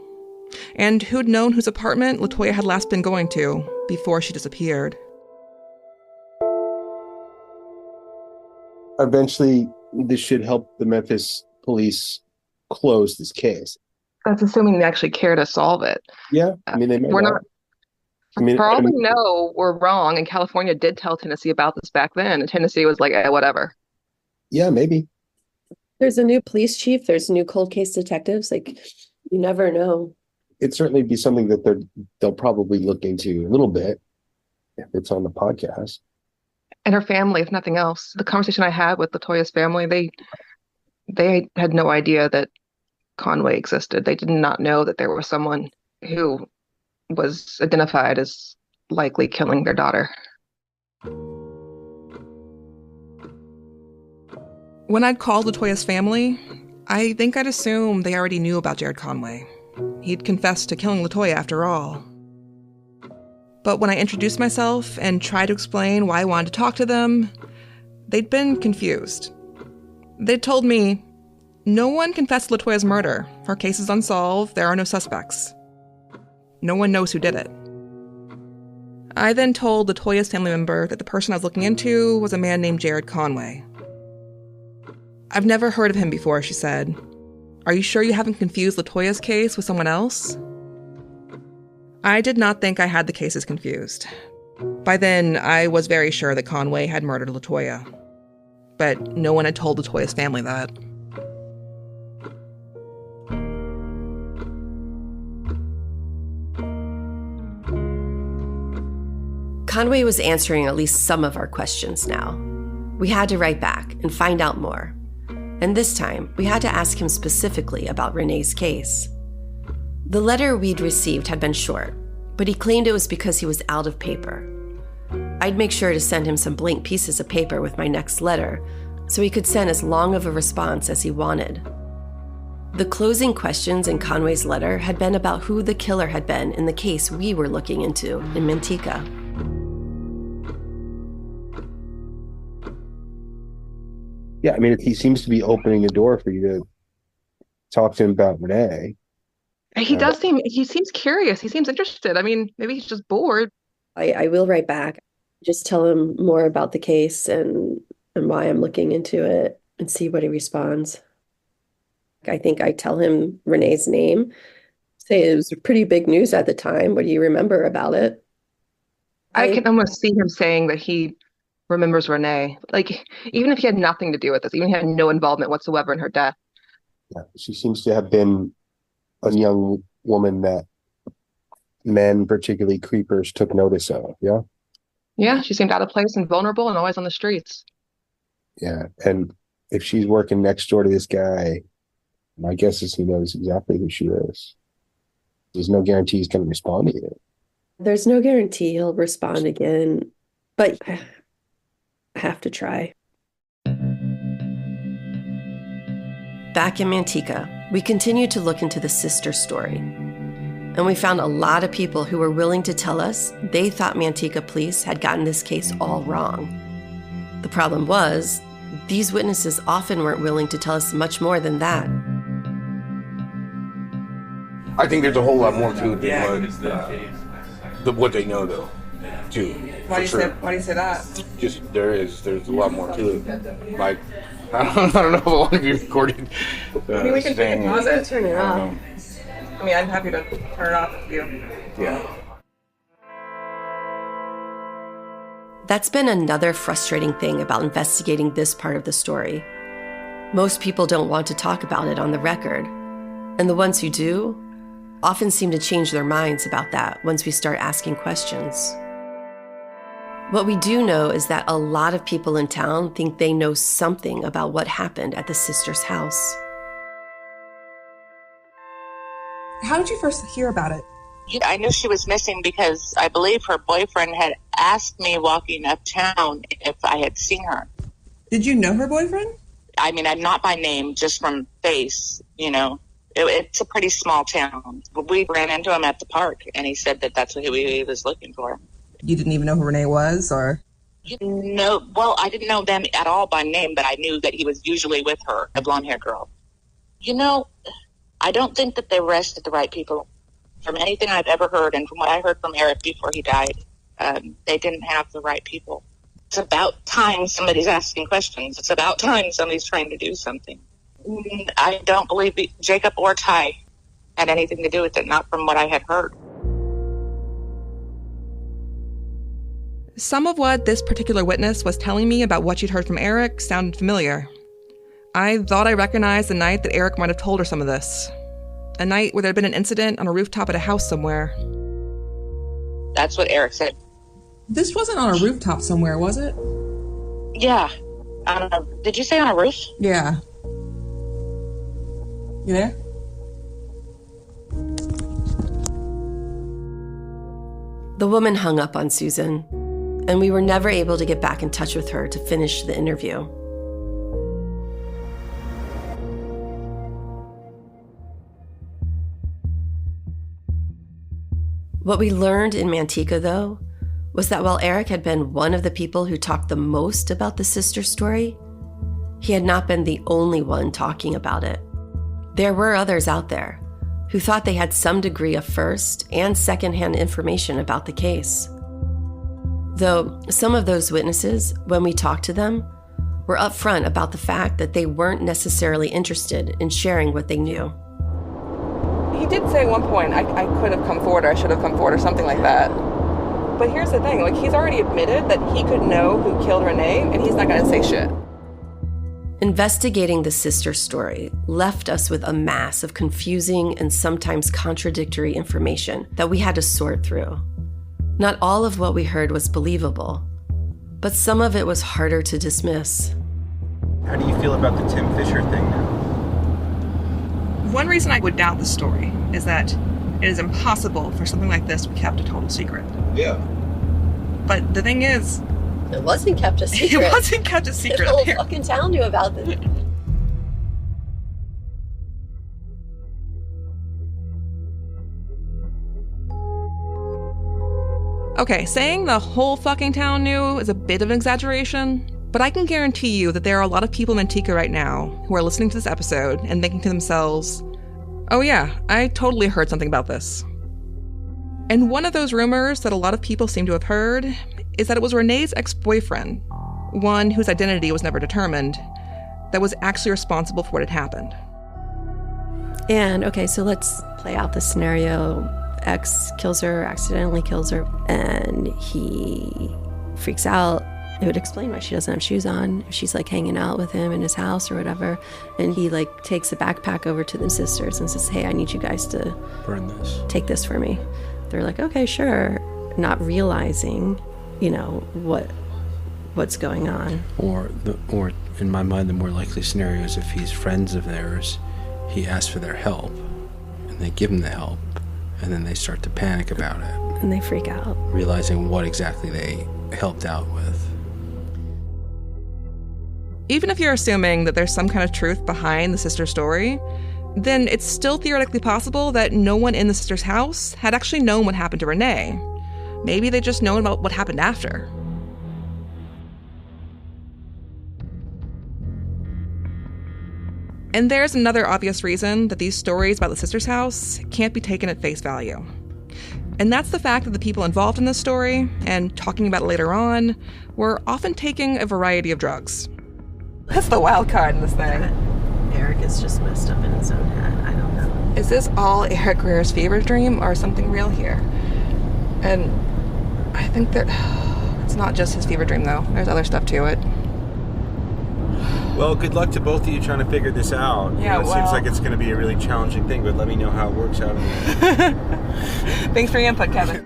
and who'd known whose apartment Latoya had last been going to before she disappeared. Eventually, this should help the Memphis police close this case. That's assuming they actually care to solve it. Yeah, I mean, they may We're not. not. I mean, For all we know, we're wrong, and California did tell Tennessee about this back then, and Tennessee was like, whatever. Yeah, maybe. There's a new police chief. There's new cold case detectives. Like, you never know. It'd certainly be something that they'll probably look into a little bit if it's on the podcast. And her family, if nothing else. The conversation I had with LaToya's family, they had no idea that Conway existed. They did not know that there was someone who was identified as likely killing their daughter. When I'd called LaToya's family, I think I'd assumed they already knew about Jared Conway. He'd confessed to killing LaToya after all. But when I introduced myself and tried to explain why I wanted to talk to them, they'd been confused. They'd told me, no one confessed to LaToya's murder. Her case is unsolved. There are no suspects. No one knows who did it. I then told LaToya's family member that the person I was looking into was a man named Jared Conway. I've never heard of him before, she said. Are you sure you haven't confused LaToya's case with someone else? I did not think I had the cases confused. By then, I was very sure that Conway had murdered LaToya. But no one had told LaToya's family that. Conway was answering at least some of our questions now. We had to write back and find out more. And this time, we had to ask him specifically about Renee's case. The letter we'd received had been short, but he claimed it was because he was out of paper. I'd make sure to send him some blank pieces of paper with my next letter, so he could send as long of a response as he wanted. The closing questions in Conway's letter had been about who the killer had been in the case we were looking into in Manteca. Yeah, I mean, he seems to be opening a door for you to talk to him about Renee. He seems curious. He seems interested. I mean, maybe he's just bored. I will write back. Just tell him more about the case and why I'm looking into it and see what he responds. I think I tell him Renee's name. Say it was pretty big news at the time. What do you remember about it? I can almost see him saying that he remembers Renee. Like, even if he had nothing to do with this, even if he had no involvement whatsoever in her death. Yeah, she seems to have been a young woman that men, particularly creepers, took notice of, yeah? Yeah, she seemed out of place and vulnerable and always on the streets. Yeah, and if she's working next door to this guy, my guess is he knows exactly who she is. There's no guarantee he's going to respond to you. There's no guarantee he'll respond again, but I have to try. Back in Manteca, we continued to look into the sister story. And we found a lot of people who were willing to tell us they thought Manteca police had gotten this case all wrong. The problem was, these witnesses often weren't willing to tell us much more than that. I think there's a whole lot more to it than what they know, though, too. Why do you say that? Just there's a lot more to it. Like, I don't know if a lot of you recorded. I mean, we can pause it. Turn it off. I mean, I'm happy to turn it off if you. Yeah. That's been another frustrating thing about investigating this part of the story. Most people don't want to talk about it on the record, and the ones who do often seem to change their minds about that once we start asking questions. What we do know is that a lot of people in town think they know something about what happened at the sister's house. How did you first hear about it? I knew she was missing because I believe her boyfriend had asked me walking uptown if I had seen her. Did you know her boyfriend? I mean, I'm not by name, just from face, you know. It's a pretty small town. We ran into him at the park, and he said that that's what he was looking for. You didn't even know who Renee was, or? No, well, I didn't know them at all by name, but I knew that he was usually with her, a blonde-haired girl. You know, I don't think that they arrested the right people. From anything I've ever heard, and from what I heard from Eric before he died, they didn't have the right people. It's about time somebody's asking questions. It's about time somebody's trying to do something. I don't believe Jacob or Ty had anything to do with it, not from what I had heard. Some of what this particular witness was telling me about what she'd heard from Eric sounded familiar. I thought I recognized the night that Eric might have told her some of this. A night where there'd been an incident on a rooftop at a house somewhere. That's what Eric said. This wasn't on a rooftop somewhere, was it? Yeah. Did you say on a roof? Yeah. You there? The woman hung up on Susan, and we were never able to get back in touch with her to finish the interview. What we learned in Manteca, though, was that while Eric had been one of the people who talked the most about the sister story, he had not been the only one talking about it. There were others out there who thought they had some degree of first and secondhand information about the case. Though some of those witnesses, when we talked to them, were upfront about the fact that they weren't necessarily interested in sharing what they knew. He did say at one point, I could have come forward or I should have come forward or something like that. But here's the thing, he's already admitted that he could know who killed Renee, and he's not going to say shit. Investigating the sister story left us with a mass of confusing and sometimes contradictory information that we had to sort through. Not all of what we heard was believable, but some of it was harder to dismiss. How do you feel about the Tim Fisher thing now? One reason I would doubt the story is that it is impossible for something like this to be kept a total secret. Yeah. But the thing is, it wasn't kept a secret. It wasn't kept a secret. The whole fucking town knew about this. Okay, saying the whole fucking town knew is a bit of an exaggeration, but I can guarantee you that there are a lot of people in Manteca right now who are listening to this episode and thinking to themselves, oh yeah, I totally heard something about this. And one of those rumors that a lot of people seem to have heard is that it was Renee's ex-boyfriend, one whose identity was never determined, that was actually responsible for what had happened. And okay, so let's play out the scenario. X kills her, accidentally kills her, and he freaks out. It would explain why she doesn't have shoes on. She's hanging out with him in his house or whatever. And he takes the backpack over to the sisters and says, hey, I need you guys to burn this. Take this for me. They're like, okay, sure. Not realizing, what's going on. Or in my mind, the more likely scenario is if he's friends of theirs, he asks for their help and they give him the help. And then they start to panic about it. And they freak out. Realizing what exactly they helped out with. Even if you're assuming that there's some kind of truth behind the sister story, then it's still theoretically possible that no one in the sister's house had actually known what happened to Renee. Maybe they just known about what happened after. And there's another obvious reason that these stories about the sister's house can't be taken at face value. And that's the fact that the people involved in this story, and talking about it later on, were often taking a variety of drugs. That's the wild card in this thing. Eric is just messed up in his own head. I don't know. Is this all Eric Greer's fever dream or something real here? And I think that it's not just his fever dream, though. There's other stuff to it. Well, good luck to both of you trying to figure this out. Yeah, it seems like it's going to be a really challenging thing, but let me know how it works out. Thanks for your input, Kevin.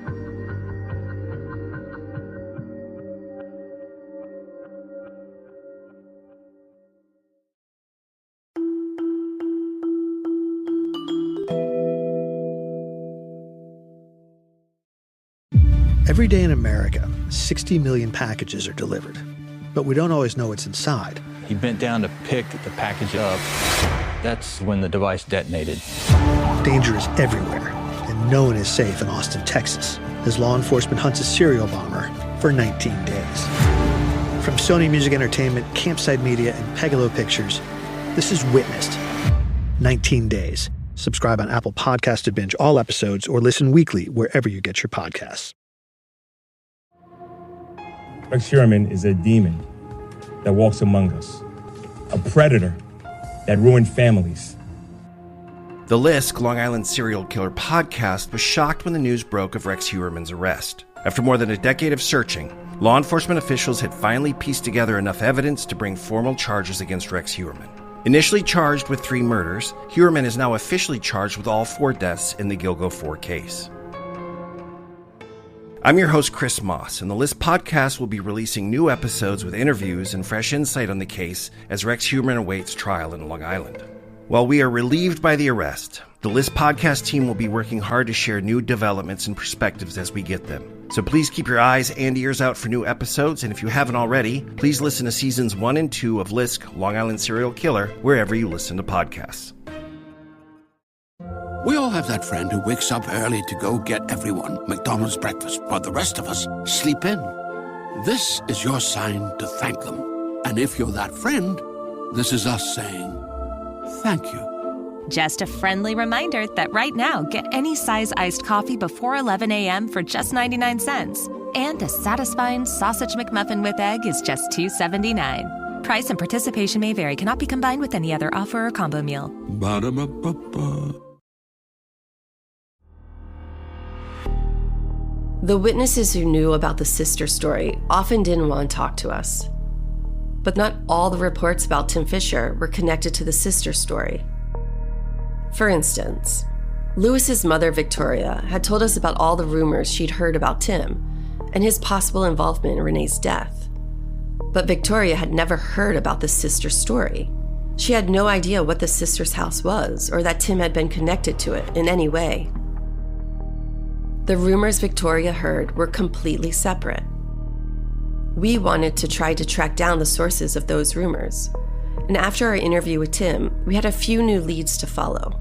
Every day in America, 60 million packages are delivered, but we don't always know what's inside. He bent down to pick the package up. That's when the device detonated. Danger is everywhere, and no one is safe in Austin, Texas, as law enforcement hunts a serial bomber for 19 days. From Sony Music Entertainment, Campside Media, and Pegalo Pictures, this is Witnessed. 19 Days. Subscribe on Apple Podcasts to binge all episodes or listen weekly wherever you get your podcasts. Rex Heuermann is a demon that walks among us, a predator that ruined families. The Lisk, Long Island serial killer podcast, was shocked when the news broke of Rex Heuermann's arrest. After more than a decade of searching, law enforcement officials had finally pieced together enough evidence to bring formal charges against Rex Heuermann. Initially charged with 3 murders, Heuermann is now officially charged with all 4 deaths in the Gilgo 4 case. I'm your host, Chris Moss, and the List podcast will be releasing new episodes with interviews and fresh insight on the case as Rex Heuermann awaits trial in Long Island. While we are relieved by the arrest, the List podcast team will be working hard to share new developments and perspectives as we get them. So please keep your eyes and ears out for new episodes, and if you haven't already, please listen to seasons 1 and 2 of Lisk, Long Island Serial Killer, wherever you listen to podcasts. We all have that friend who wakes up early to go get everyone McDonald's breakfast, while the rest of us sleep in. This is your sign to thank them. And if you're that friend, this is us saying thank you. Just a friendly reminder that right now, get any size iced coffee before 11 a.m. for just 99 cents. And a satisfying sausage McMuffin with egg is just $2.79. Price and participation may vary. Cannot be combined with any other offer or combo meal. Ba-da-ba-ba-ba. The witnesses who knew about the sister story often didn't want to talk to us. But not all the reports about Tim Fisher were connected to the sister story. For instance, Lewis's mother, Victoria, had told us about all the rumors she'd heard about Tim and his possible involvement in Renee's death. But Victoria had never heard about the sister story. She had no idea what the sister's house was or that Tim had been connected to it in any way. The rumors Victoria heard were completely separate. We wanted to try to track down the sources of those rumors, and after our interview with Tim, we had a few new leads to follow.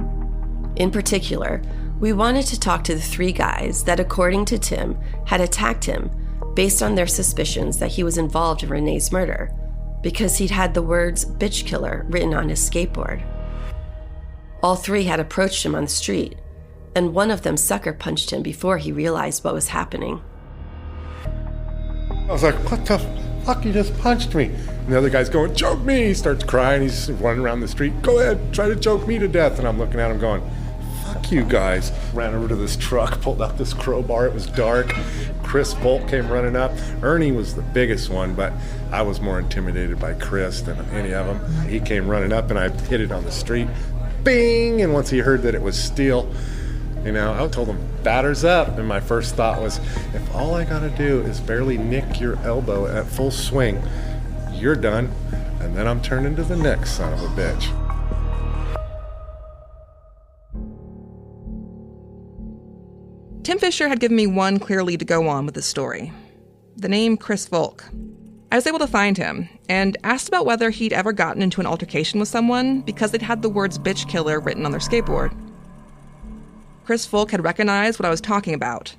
In particular, we wanted to talk to the 3 guys that, according to Tim, had attacked him based on their suspicions that he was involved in Renee's murder, because he'd had the words "bitch killer" written on his skateboard. All 3 had approached him on the street, and one of them sucker punched him before he realized what was happening. I was like, what the fuck, you just punched me. And the other guy's going, choke me. He starts crying, he's running around the street, go ahead, try to choke me to death. And I'm looking at him going, fuck you guys. Ran over to this truck, pulled out this crowbar, it was dark. Chris Volk came running up. Ernie was the biggest one, but I was more intimidated by Chris than any of them. He came running up and I hit it on the street, bing, and once he heard that it was steel, you know, I told him, batters up. And my first thought was, if all I gotta do is barely nick your elbow at full swing, you're done. And then I'm turning to the next son of a bitch. Tim Fisher had given me one clear lead to go on with this story. The name Chris Volk. I was able to find him and asked about whether he'd ever gotten into an altercation with someone because they'd had the words "bitch killer" written on their skateboard. Chris Volk had recognized what I was talking about.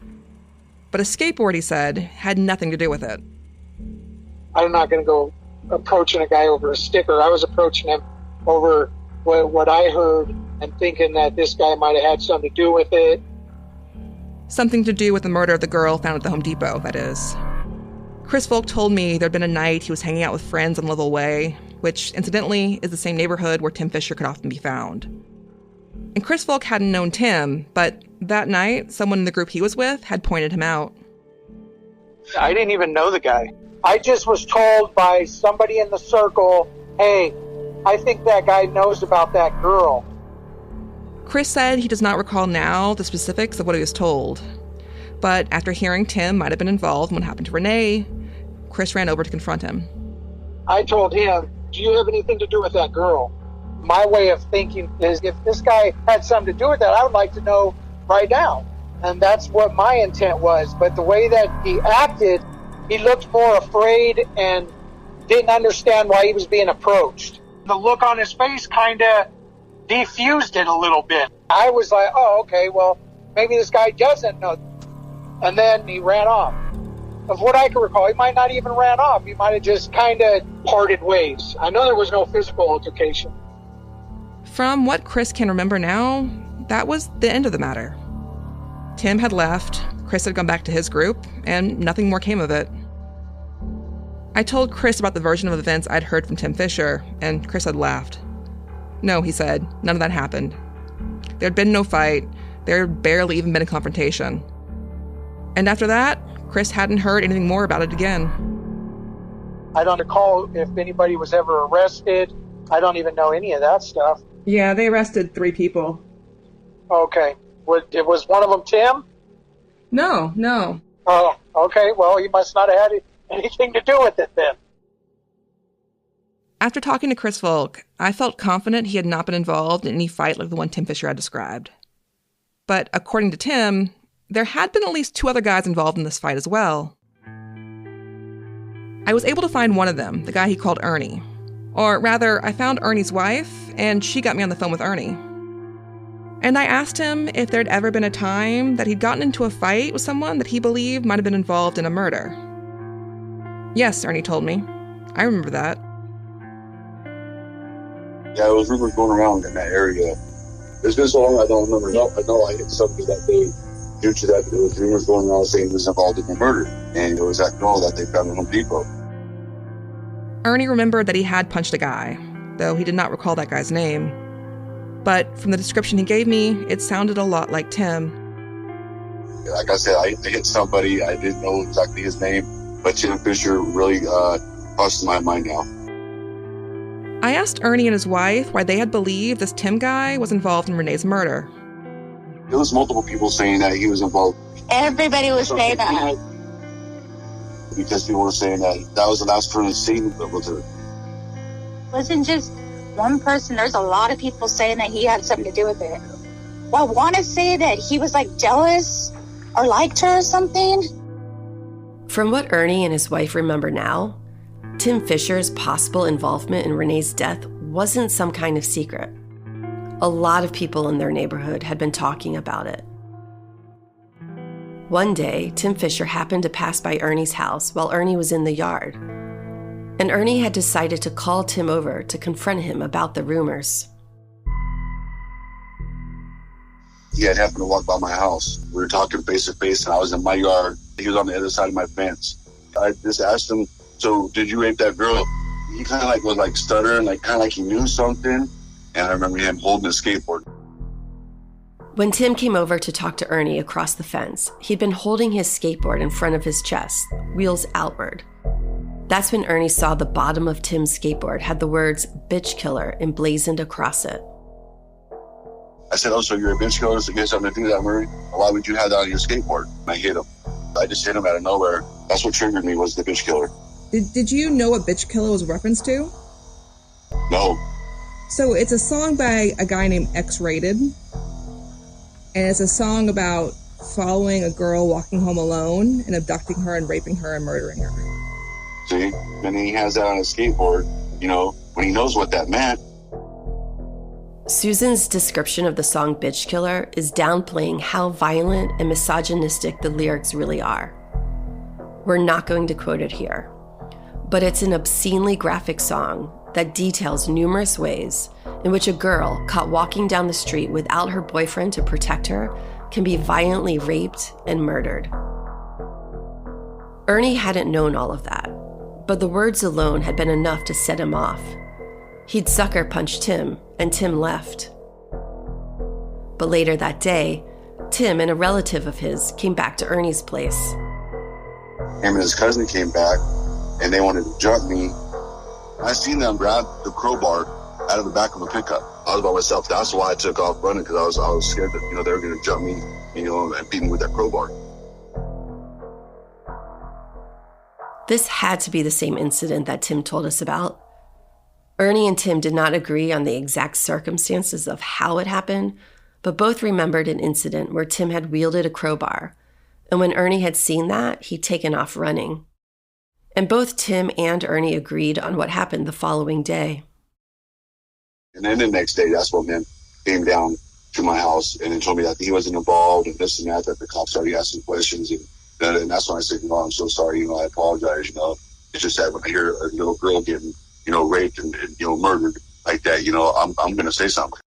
But a skateboard, he said, had nothing to do with it. I'm not going to go approaching a guy over a sticker. I was approaching him over what I heard and thinking that this guy might have had something to do with it. Something to do with the murder of the girl found at the Home Depot, that is. Chris Volk told me there'd been a night he was hanging out with friends on Lovell Way, which, incidentally, is the same neighborhood where Tim Fisher could often be found. And Chris Volk hadn't known Tim, but that night, someone in the group he was with had pointed him out. I didn't even know the guy. I just was told by somebody in the circle, hey, I think that guy knows about that girl. Chris said he does not recall now the specifics of what he was told. But after hearing Tim might have been involved in what happened to Renee, Chris ran over to confront him. I told him, do you have anything to do with that girl? My way of thinking is if this guy had something to do with that, I would like to know right now. And that's what my intent was. But the way that he acted, he looked more afraid and didn't understand why he was being approached. The look on his face kind of defused it a little bit. I was like, oh, okay, well, maybe this guy doesn't know. And then he ran off. Of what I can recall, he might not even ran off. He might have just kind of parted ways. I know there was no physical altercation. From what Chris can remember now, that was the end of the matter. Tim had left, Chris had gone back to his group, and nothing more came of it. I told Chris about the version of events I'd heard from Tim Fisher, and Chris had laughed. No, he said, none of that happened. There had been no fight. There had barely even been a confrontation. And after that, Chris hadn't heard anything more about it again. I don't recall if anybody was ever arrested. I don't even know any of that stuff. Yeah, they arrested 3 people. Okay. Was one of them Tim? No. Oh, okay. Well, he must not have had anything to do with it then. After talking to Chris Volk, I felt confident he had not been involved in any fight like the one Tim Fisher had described. But according to Tim, there had been at least 2 other guys involved in this fight as well. I was able to find one of them, the guy he called Ernie. Or rather, I found Ernie's wife, and she got me on the phone with Ernie. And I asked him if there'd ever been a time that he'd gotten into a fight with someone that he believed might have been involved in a murder. Yes, Ernie told me. I remember that. Yeah, it was rumors going around in that area. It's been so long I don't remember. I know I hit somebody that day due to that. There was rumors going around saying he was involved in the murder. And it was that girl that they found in Home Depot. Ernie remembered that he had punched a guy, though he did not recall that guy's name. But from the description he gave me, it sounded a lot like Tim. Like I said, I hit somebody. I didn't know exactly his name. But Tim Fisher really crosses my mind now. I asked Ernie and his wife why they had believed this Tim guy was involved in Renee's murder. There was multiple people saying that he was involved. Everybody was saying that. Because people were saying that was the last person seen with her. Wasn't just one person. There's a lot of people saying that he had something to do with it. Well, I want to say that he was like jealous or liked her or something. From what Ernie and his wife remember now, Tim Fisher's possible involvement in Renee's death wasn't some kind of secret. A lot of people in their neighborhood had been talking about it. One day, Tim Fisher happened to pass by Ernie's house while Ernie was in the yard. And Ernie had decided to call Tim over to confront him about the rumors. He had happened to walk by my house. We were talking face to face, and I was in my yard. He was on the other side of my fence. I just asked him, "So did you rape that girl?" He kind of was stuttering, kind of like he knew something. And I remember him holding a skateboard. When Tim came over to talk to Ernie across the fence, he'd been holding his skateboard in front of his chest, wheels outward. That's when Ernie saw the bottom of Tim's skateboard had the words "bitch killer" emblazoned across it. I said, "Oh, so you're a bitch killer, so you have something to do with that, Murray? Why would you have that on your skateboard?" And I hit him. I just hit him out of nowhere. That's what triggered me, was the bitch killer. Did you know what bitch killer was a reference to? No. So it's a song by a guy named X-Rated. And it's a song about following a girl walking home alone and abducting her and raping her and murdering her. See? And then he has that on his skateboard, when he knows what that meant. Susan's description of the song Bitch Killer is downplaying how violent and misogynistic the lyrics really are. We're not going to quote it here, but it's an obscenely graphic song that details numerous ways in which a girl caught walking down the street without her boyfriend to protect her can be violently raped and murdered. Ernie hadn't known all of that, but the words alone had been enough to set him off. He'd sucker punched Tim, and Tim left. But later that day, Tim and a relative of his came back to Ernie's place. Him and his cousin came back, and they wanted to jump me. I seen them grab the crowbar out of the back of a pickup. I was by myself. That's why I took off running, because I was scared that they were going to jump me, and beat me with that crowbar. This had to be the same incident that Tim told us about. Ernie and Tim did not agree on the exact circumstances of how it happened, but both remembered an incident where Tim had wielded a crowbar, and when Ernie had seen that, he'd taken off running. And both Tim and Ernie agreed on what happened the following day. And then the next day, that's when men came down to my house and then told me that he wasn't involved and this and that the cops started asking questions. And that's when I said, I'm so sorry, I apologize, It's just that when I hear a little girl getting, raped and murdered like that, I'm going to say something.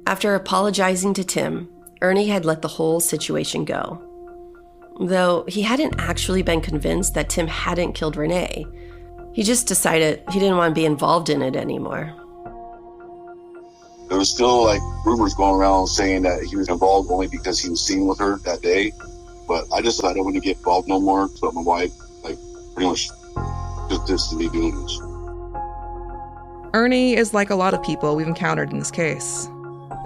After apologizing to Tim, Ernie had let the whole situation go. Though he hadn't actually been convinced that Tim hadn't killed Renee. He just decided he didn't want to be involved in it anymore. There was still like rumors going around saying that he was involved only because he was seen with her that day. But I just I don't want to get involved no more. But my wife, like, pretty much just dissed me doing this. Ernie is like a lot of people we've encountered in this case.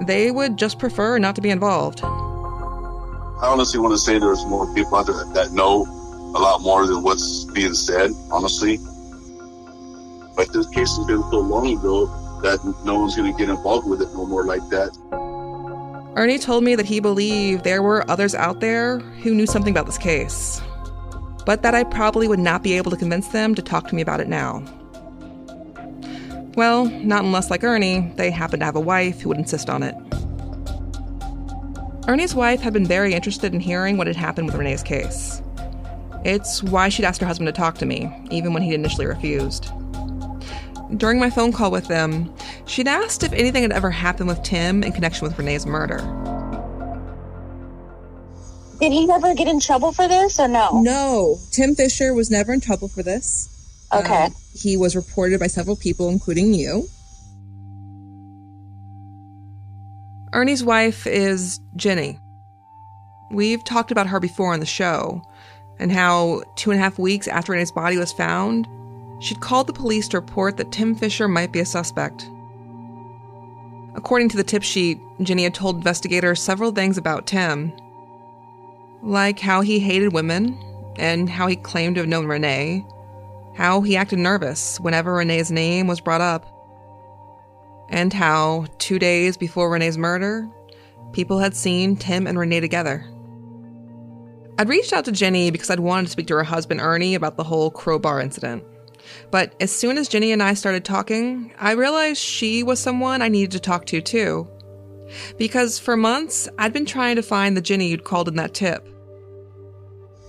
They would just prefer not to be involved. I honestly want to say there's more people out there that know a lot more than what's being said, honestly. But this case has been so long ago that no one's going to get involved with it no more like that. Ernie told me that he believed there were others out there who knew something about this case, but that I probably would not be able to convince them to talk to me about it now. Well, not unless, like Ernie, they happen to have a wife who would insist on it. Ernie's wife had been very interested in hearing what had happened with Renee's case. It's why she'd asked her husband to talk to me, even when he initially refused. During my phone call with them, she'd asked if anything had ever happened with Tim in connection with Renee's murder. Did he ever get in trouble for this or no? No, Tim Fisher was never in trouble for this. Okay. He was reported by several people, including you. Ernie's wife is Jenny. We've talked about her before on the show, and how 2.5 weeks after Renee's body was found, she'd called the police to report that Tim Fisher might be a suspect. According to the tip sheet, Jenny had told investigators several things about Tim, like how he hated women, and how he claimed to have known Renee, how he acted nervous whenever Renee's name was brought up, and how 2 days before Renee's murder, people had seen Tim and Renee together. I'd reached out to Jenny because I'd wanted to speak to her husband Ernie about the whole crowbar incident. But as soon as Jenny and I started talking, I realized she was someone I needed to talk to too. Because for months, I'd been trying to find the Jenny you'd called in that tip.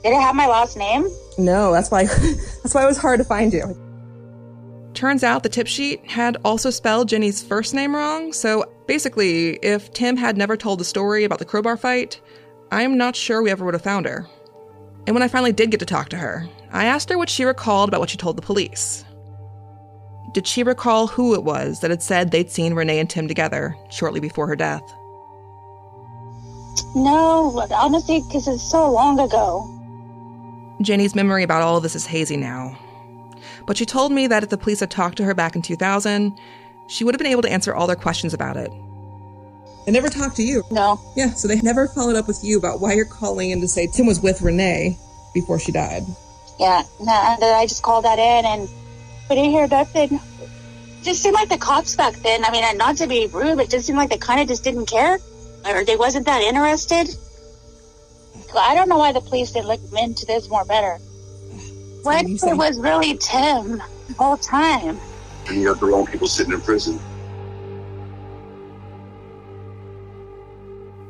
Did it have my last name? No, that's why it was hard to find you. Turns out the tip sheet had also spelled Jenny's first name wrong, so basically, if Tim had never told the story about the crowbar fight, I'm not sure we ever would have found her. And when I finally did get to talk to her, I asked her what she recalled about what she told the police. Did she recall who it was that had said they'd seen Renee and Tim together shortly before her death? No, honestly, because it's so long ago. Jenny's memory about all of this is hazy now. But she told me that if the police had talked to her back in 2000, she would have been able to answer all their questions about it. They never talked to you? No. Yeah, so they never followed up with you about why you're calling in to say Tim was with Renee before she died. Yeah, no, I just called that in and we didn't hear nothing. It just seemed like the cops back then, I mean, not to be rude, but it just seemed like they kind of just didn't care. Or they wasn't that interested. I don't know why the police didn't look into this more better. What if it was really Tim the whole time? And you got the wrong people sitting in prison.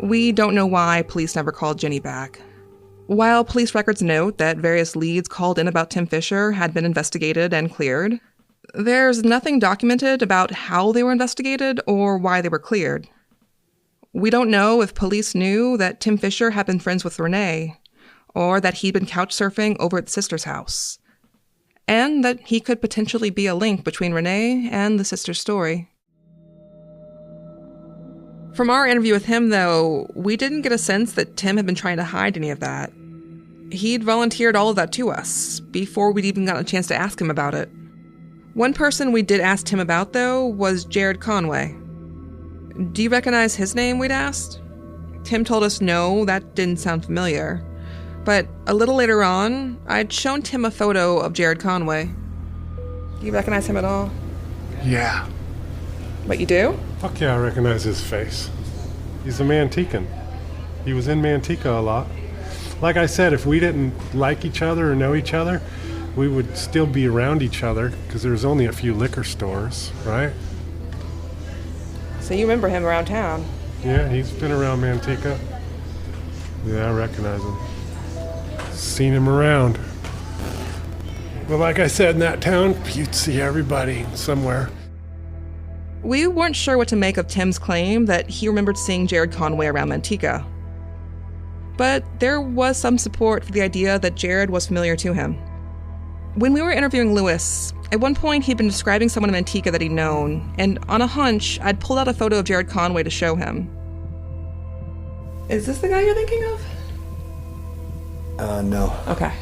We don't know why police never called Jenny back. While police records note that various leads called in about Tim Fisher had been investigated and cleared, there's nothing documented about how they were investigated or why they were cleared. We don't know if police knew that Tim Fisher had been friends with Renee, or that he'd been couch surfing over at the sister's house, and that he could potentially be a link between Renee and the sister's story. From our interview with him, though, we didn't get a sense that Tim had been trying to hide any of that. He'd volunteered all of that to us before we'd even gotten a chance to ask him about it. One person we did ask Tim about, though, was Jared Conway. Do you recognize his name, we'd asked? Tim told us no, that didn't sound familiar. But a little later on, I'd shown Tim a photo of Jared Conway. Do you recognize him at all? Yeah. What, you do? Fuck yeah, I recognize his face. He's a Mantecan. He was in Manteca a lot. Like I said, if we didn't like each other or know each other, we would still be around each other because there's only a few liquor stores, right? So you remember him around town? Yeah, he's been around Manteca. Yeah, I recognize him. Seen him around. Well, like I said, in that town, you'd see everybody somewhere. We weren't sure what to make of Tim's claim that he remembered seeing Jared Conway around Manteca. But there was some support for the idea that Jared was familiar to him. When we were interviewing Lewis, at one point he'd been describing someone in Antigua that he'd known, and on a hunch, I'd pulled out a photo of Jared Conway to show him. Is this the guy you're thinking of? No. Okay.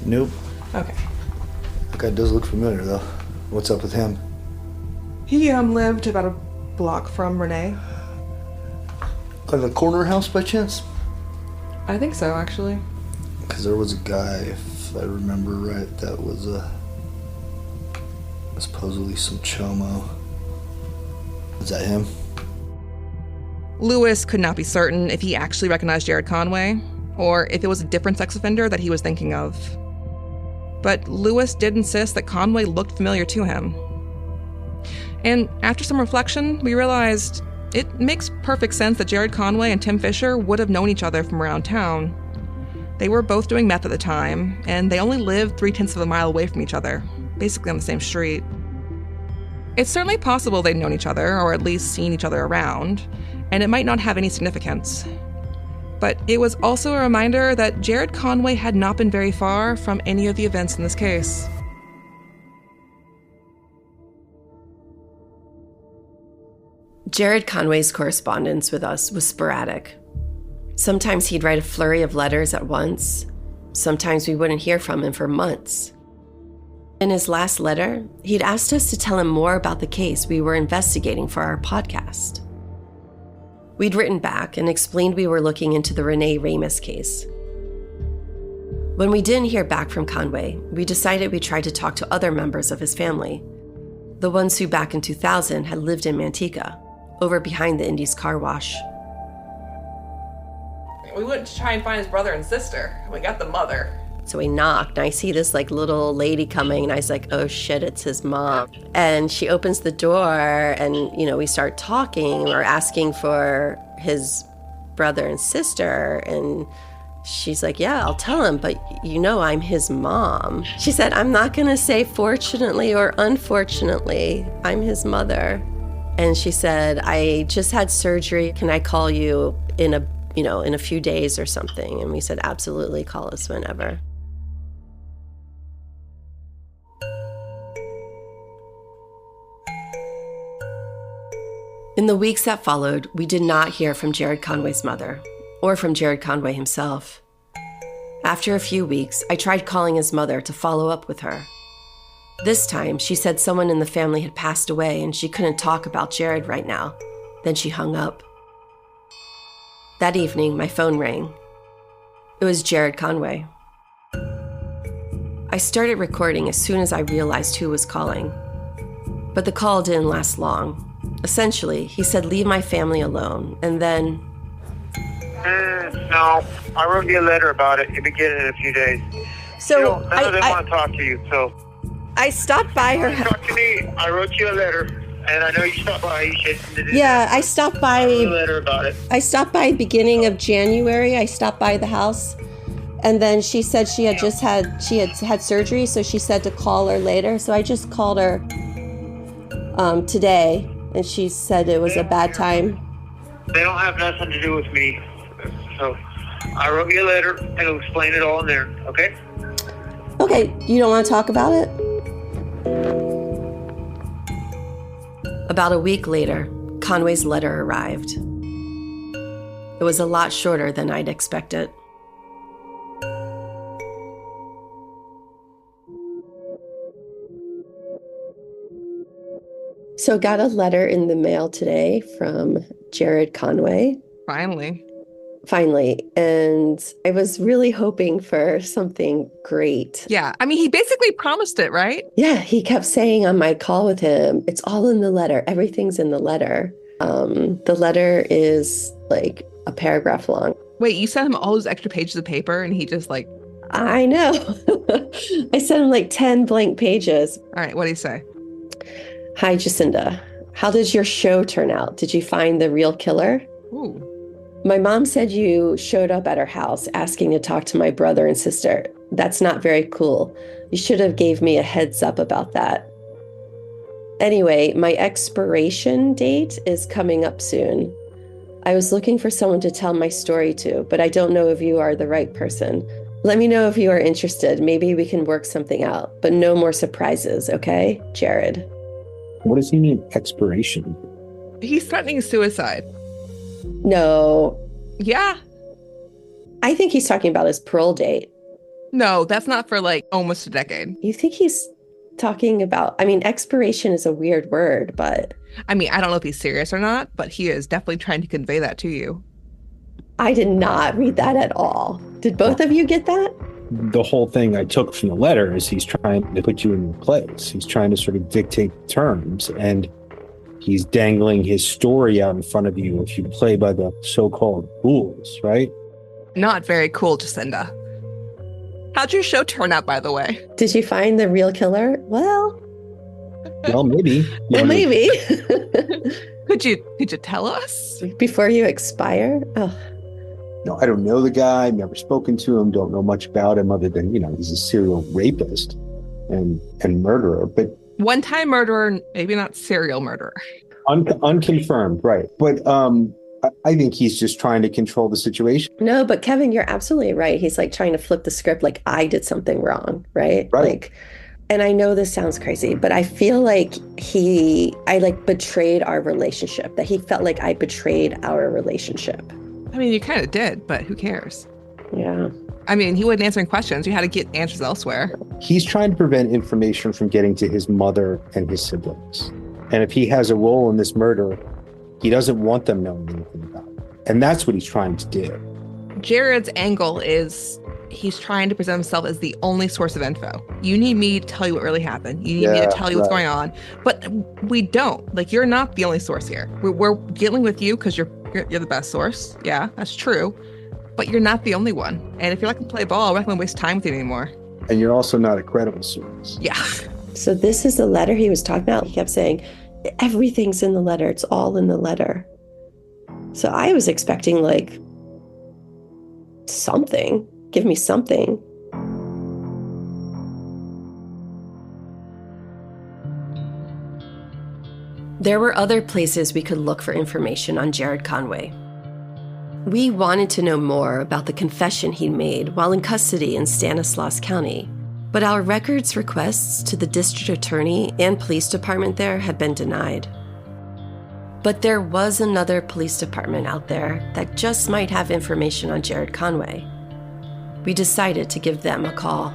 Nope. Okay. That guy does look familiar, though. What's up with him? He lived about a block from Renee. The corner house, by chance? I think so, actually. Because there was a guy, if I remember right, that was supposedly some chomo. Is that him? Lewis could not be certain if he actually recognized Jared Conway, or if it was a different sex offender that he was thinking of. But Lewis did insist that Conway looked familiar to him. And after some reflection, we realized it makes perfect sense that Jared Conway and Tim Fisher would have known each other from around town. They were both doing meth at the time, and they only lived 3/10 of a mile away from each other, basically on the same street. It's certainly possible they'd known each other, or at least seen each other around, and it might not have any significance. But it was also a reminder that Jared Conway had not been very far from any of the events in this case. Jared Conway's correspondence with us was sporadic. Sometimes he'd write a flurry of letters at once. Sometimes we wouldn't hear from him for months. In his last letter, he'd asked us to tell him more about the case we were investigating for our podcast. We'd written back and explained we were looking into the Renee Ramos case. When we didn't hear back from Conway, we decided we'd try to talk to other members of his family, the ones who back in 2000 had lived in Manteca, over behind the Indy's car wash. We went to try and find his brother and sister. We got the mother. So we knocked, and I see this little lady coming, and I was like, oh shit, it's his mom. And she opens the door, and we start talking. We're asking for his brother and sister, and she's like, yeah, I'll tell him, but I'm his mom. She said, I'm not gonna say fortunately or unfortunately, I'm his mother. And she said, I just had surgery. Can I call you in a few days or something? And we said, absolutely, call us whenever. In the weeks that followed, we did not hear from Jared Conway's mother, or from Jared Conway himself. After a few weeks, I tried calling his mother to follow up with her. This time, she said someone in the family had passed away and she couldn't talk about Jared right now. Then she hung up. That evening, my phone rang. It was Jared Conway. I started recording as soon as I realized who was calling. But the call didn't last long. Essentially, he said, leave my family alone, and then... No, I wrote you a letter about it. You'll be getting it in a few days. So, none of them want to talk to you, so... I stopped by her... Talk to me. I wrote you a letter, and I know you stopped by. You said... Yeah, I stopped by... I wrote you a letter about it. I stopped by beginning of January. I stopped by the house, and then she said she had just had surgery, so she said to call her later. So I just called her today, and she said it was a bad time. They don't have nothing to do with me. So I wrote you a letter, and I'll explain it all in there, okay? Okay, you don't want to talk about it? About a week later, Conway's letter arrived. It was a lot shorter than I'd expected. So got a letter in the mail today from Jared Conway. Finally. And I was really hoping for something great. Yeah. I mean, he basically promised it, right? Yeah. He kept saying on my call with him, it's all in the letter. Everything's in the letter. The letter is like a paragraph long. Wait, you sent him all those extra pages of paper and he just like... I know. I sent him like 10 blank pages. All right. What did he say? Hi, Jacinda. How did your show turn out? Did you find the real killer? Ooh. My mom said you showed up at her house asking to talk to my brother and sister. That's not very cool. You should have gave me a heads up about that. Anyway, my expiration date is coming up soon. I was looking for someone to tell my story to, but I don't know if you are the right person. Let me know if you are interested. Maybe we can work something out, but no more surprises, okay, Jared? What does he mean, expiration? He's threatening suicide. No. Yeah. I think he's talking about his parole date. No, that's not for like almost a decade. You think he's talking about, I mean, expiration is a weird word, but... I mean, I don't know if he's serious or not, but he is definitely trying to convey that to you. I did not read that at all. Did both of you get that? The whole thing I took from the letter is he's trying to put you in your place. He's trying to sort of dictate terms, and he's dangling his story out in front of you if you play by the so-called rules, right? Not very cool, Jacinda. How'd your show turn out, by the way? Did you find the real killer? Well, maybe. Maybe. Could you tell us? Before you expire? Oh. No, I don't know the guy. I've never spoken to him. Don't know much about him other than, he's a serial rapist and murderer. But one-time murderer, maybe not serial murderer. Unconfirmed, right. But I think he's just trying to control the situation. No, but Kevin, you're absolutely right. He's like trying to flip the script like I did something wrong, right? Right. And I know this sounds crazy, but I feel like I betrayed our relationship, that he felt like I betrayed our relationship. I mean, you kind of did, but who cares? Yeah. I mean, he wasn't answering questions. You had to get answers elsewhere. He's trying to prevent information from getting to his mother and his siblings. And if he has a role in this murder, he doesn't want them knowing anything about it. And that's what he's trying to do. Jared's angle is he's trying to present himself as the only source of info. You need me to tell you what really happened. You need me to tell you what's going on. But we don't. Like, you're not the only source here. We're dealing with you because you're the best source. Yeah, that's true. But you're not the only one. And if you're not going to play ball, we're not going to waste time with you anymore. And you're also not a credible source. Yeah. So this is the letter he was talking about. He kept saying, everything's in the letter. It's all in the letter. So I was expecting like something. Give me something. There were other places we could look for information on Jared Conway. We wanted to know more about the confession he made while in custody in Stanislaus County, but our records requests to the district attorney and police department there had been denied. But there was another police department out there that just might have information on Jared Conway. We decided to give them a call.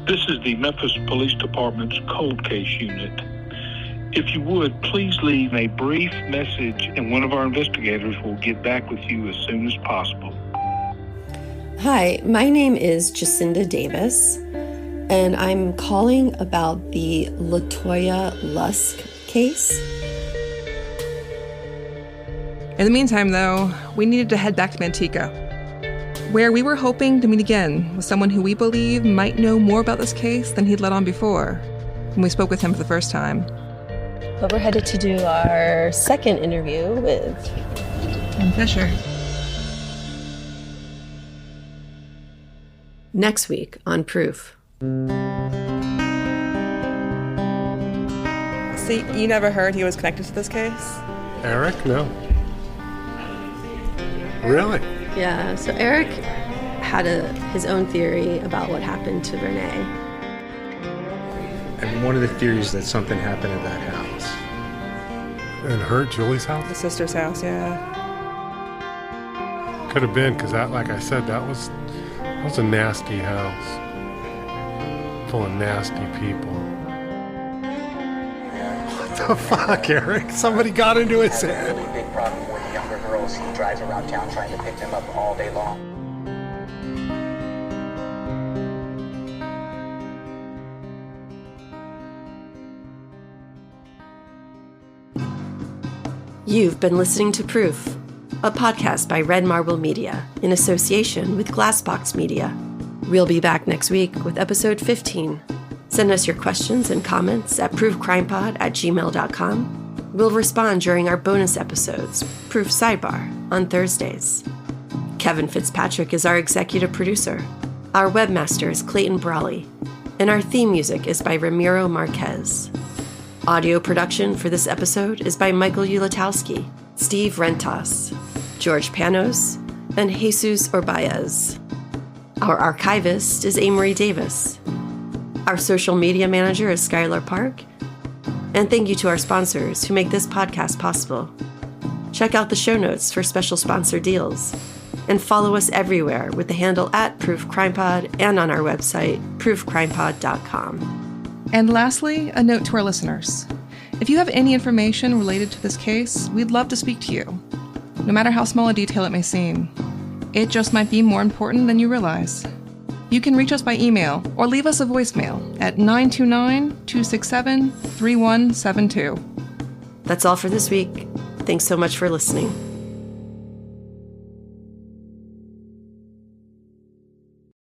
This is the Memphis Police Department's cold case unit. If you would, please leave a brief message and one of our investigators will get back with you as soon as possible. Hi, my name is Jacinda Davis, and I'm calling about the LaToya Lusk case. In the meantime, though, we needed to head back to Manteca, where we were hoping to meet again with someone who we believe might know more about this case than he'd let on before when we spoke with him for the first time. But we're headed to do our second interview with Tim Fisher. Next week on Proof. See, you never heard he was connected to this case? Eric? No. Really? Yeah, so Eric had his own theory about what happened to Renee. And one of the theories that something happened at that house. And her, Julie's house? The sister's house, yeah. Could have been, because that, like I said, that was a nasty house. Full of nasty people. What the fuck, Eric? Somebody got into his head. Really big problem with the younger girls. He drives around town trying to pick them up all day long. You've been listening to Proof, a podcast by Red Marble Media in association with Glassbox Media. We'll be back next week with episode 15. Send us your questions and comments at proofcrimepod@gmail.com. We'll respond during our bonus episodes, Proof Sidebar, on Thursdays. Kevin Fitzpatrick is our executive producer. Our webmaster is Clayton Brawley. And our theme music is by Ramiro Marquez. Audio production for this episode is by Michael Ulatowski, Steve Rentas, George Panos, and Jesus Orbaez. Our archivist is Amory Davis. Our social media manager is Skylar Park. And thank you to our sponsors who make this podcast possible. Check out the show notes for special sponsor deals. And follow us everywhere with the handle @ProofCrimePod and on our website, proofcrimepod.com. And lastly, a note to our listeners. If you have any information related to this case, we'd love to speak to you, no matter how small a detail it may seem. It just might be more important than you realize. You can reach us by email or leave us a voicemail at 929-267-3172. That's all for this week. Thanks so much for listening.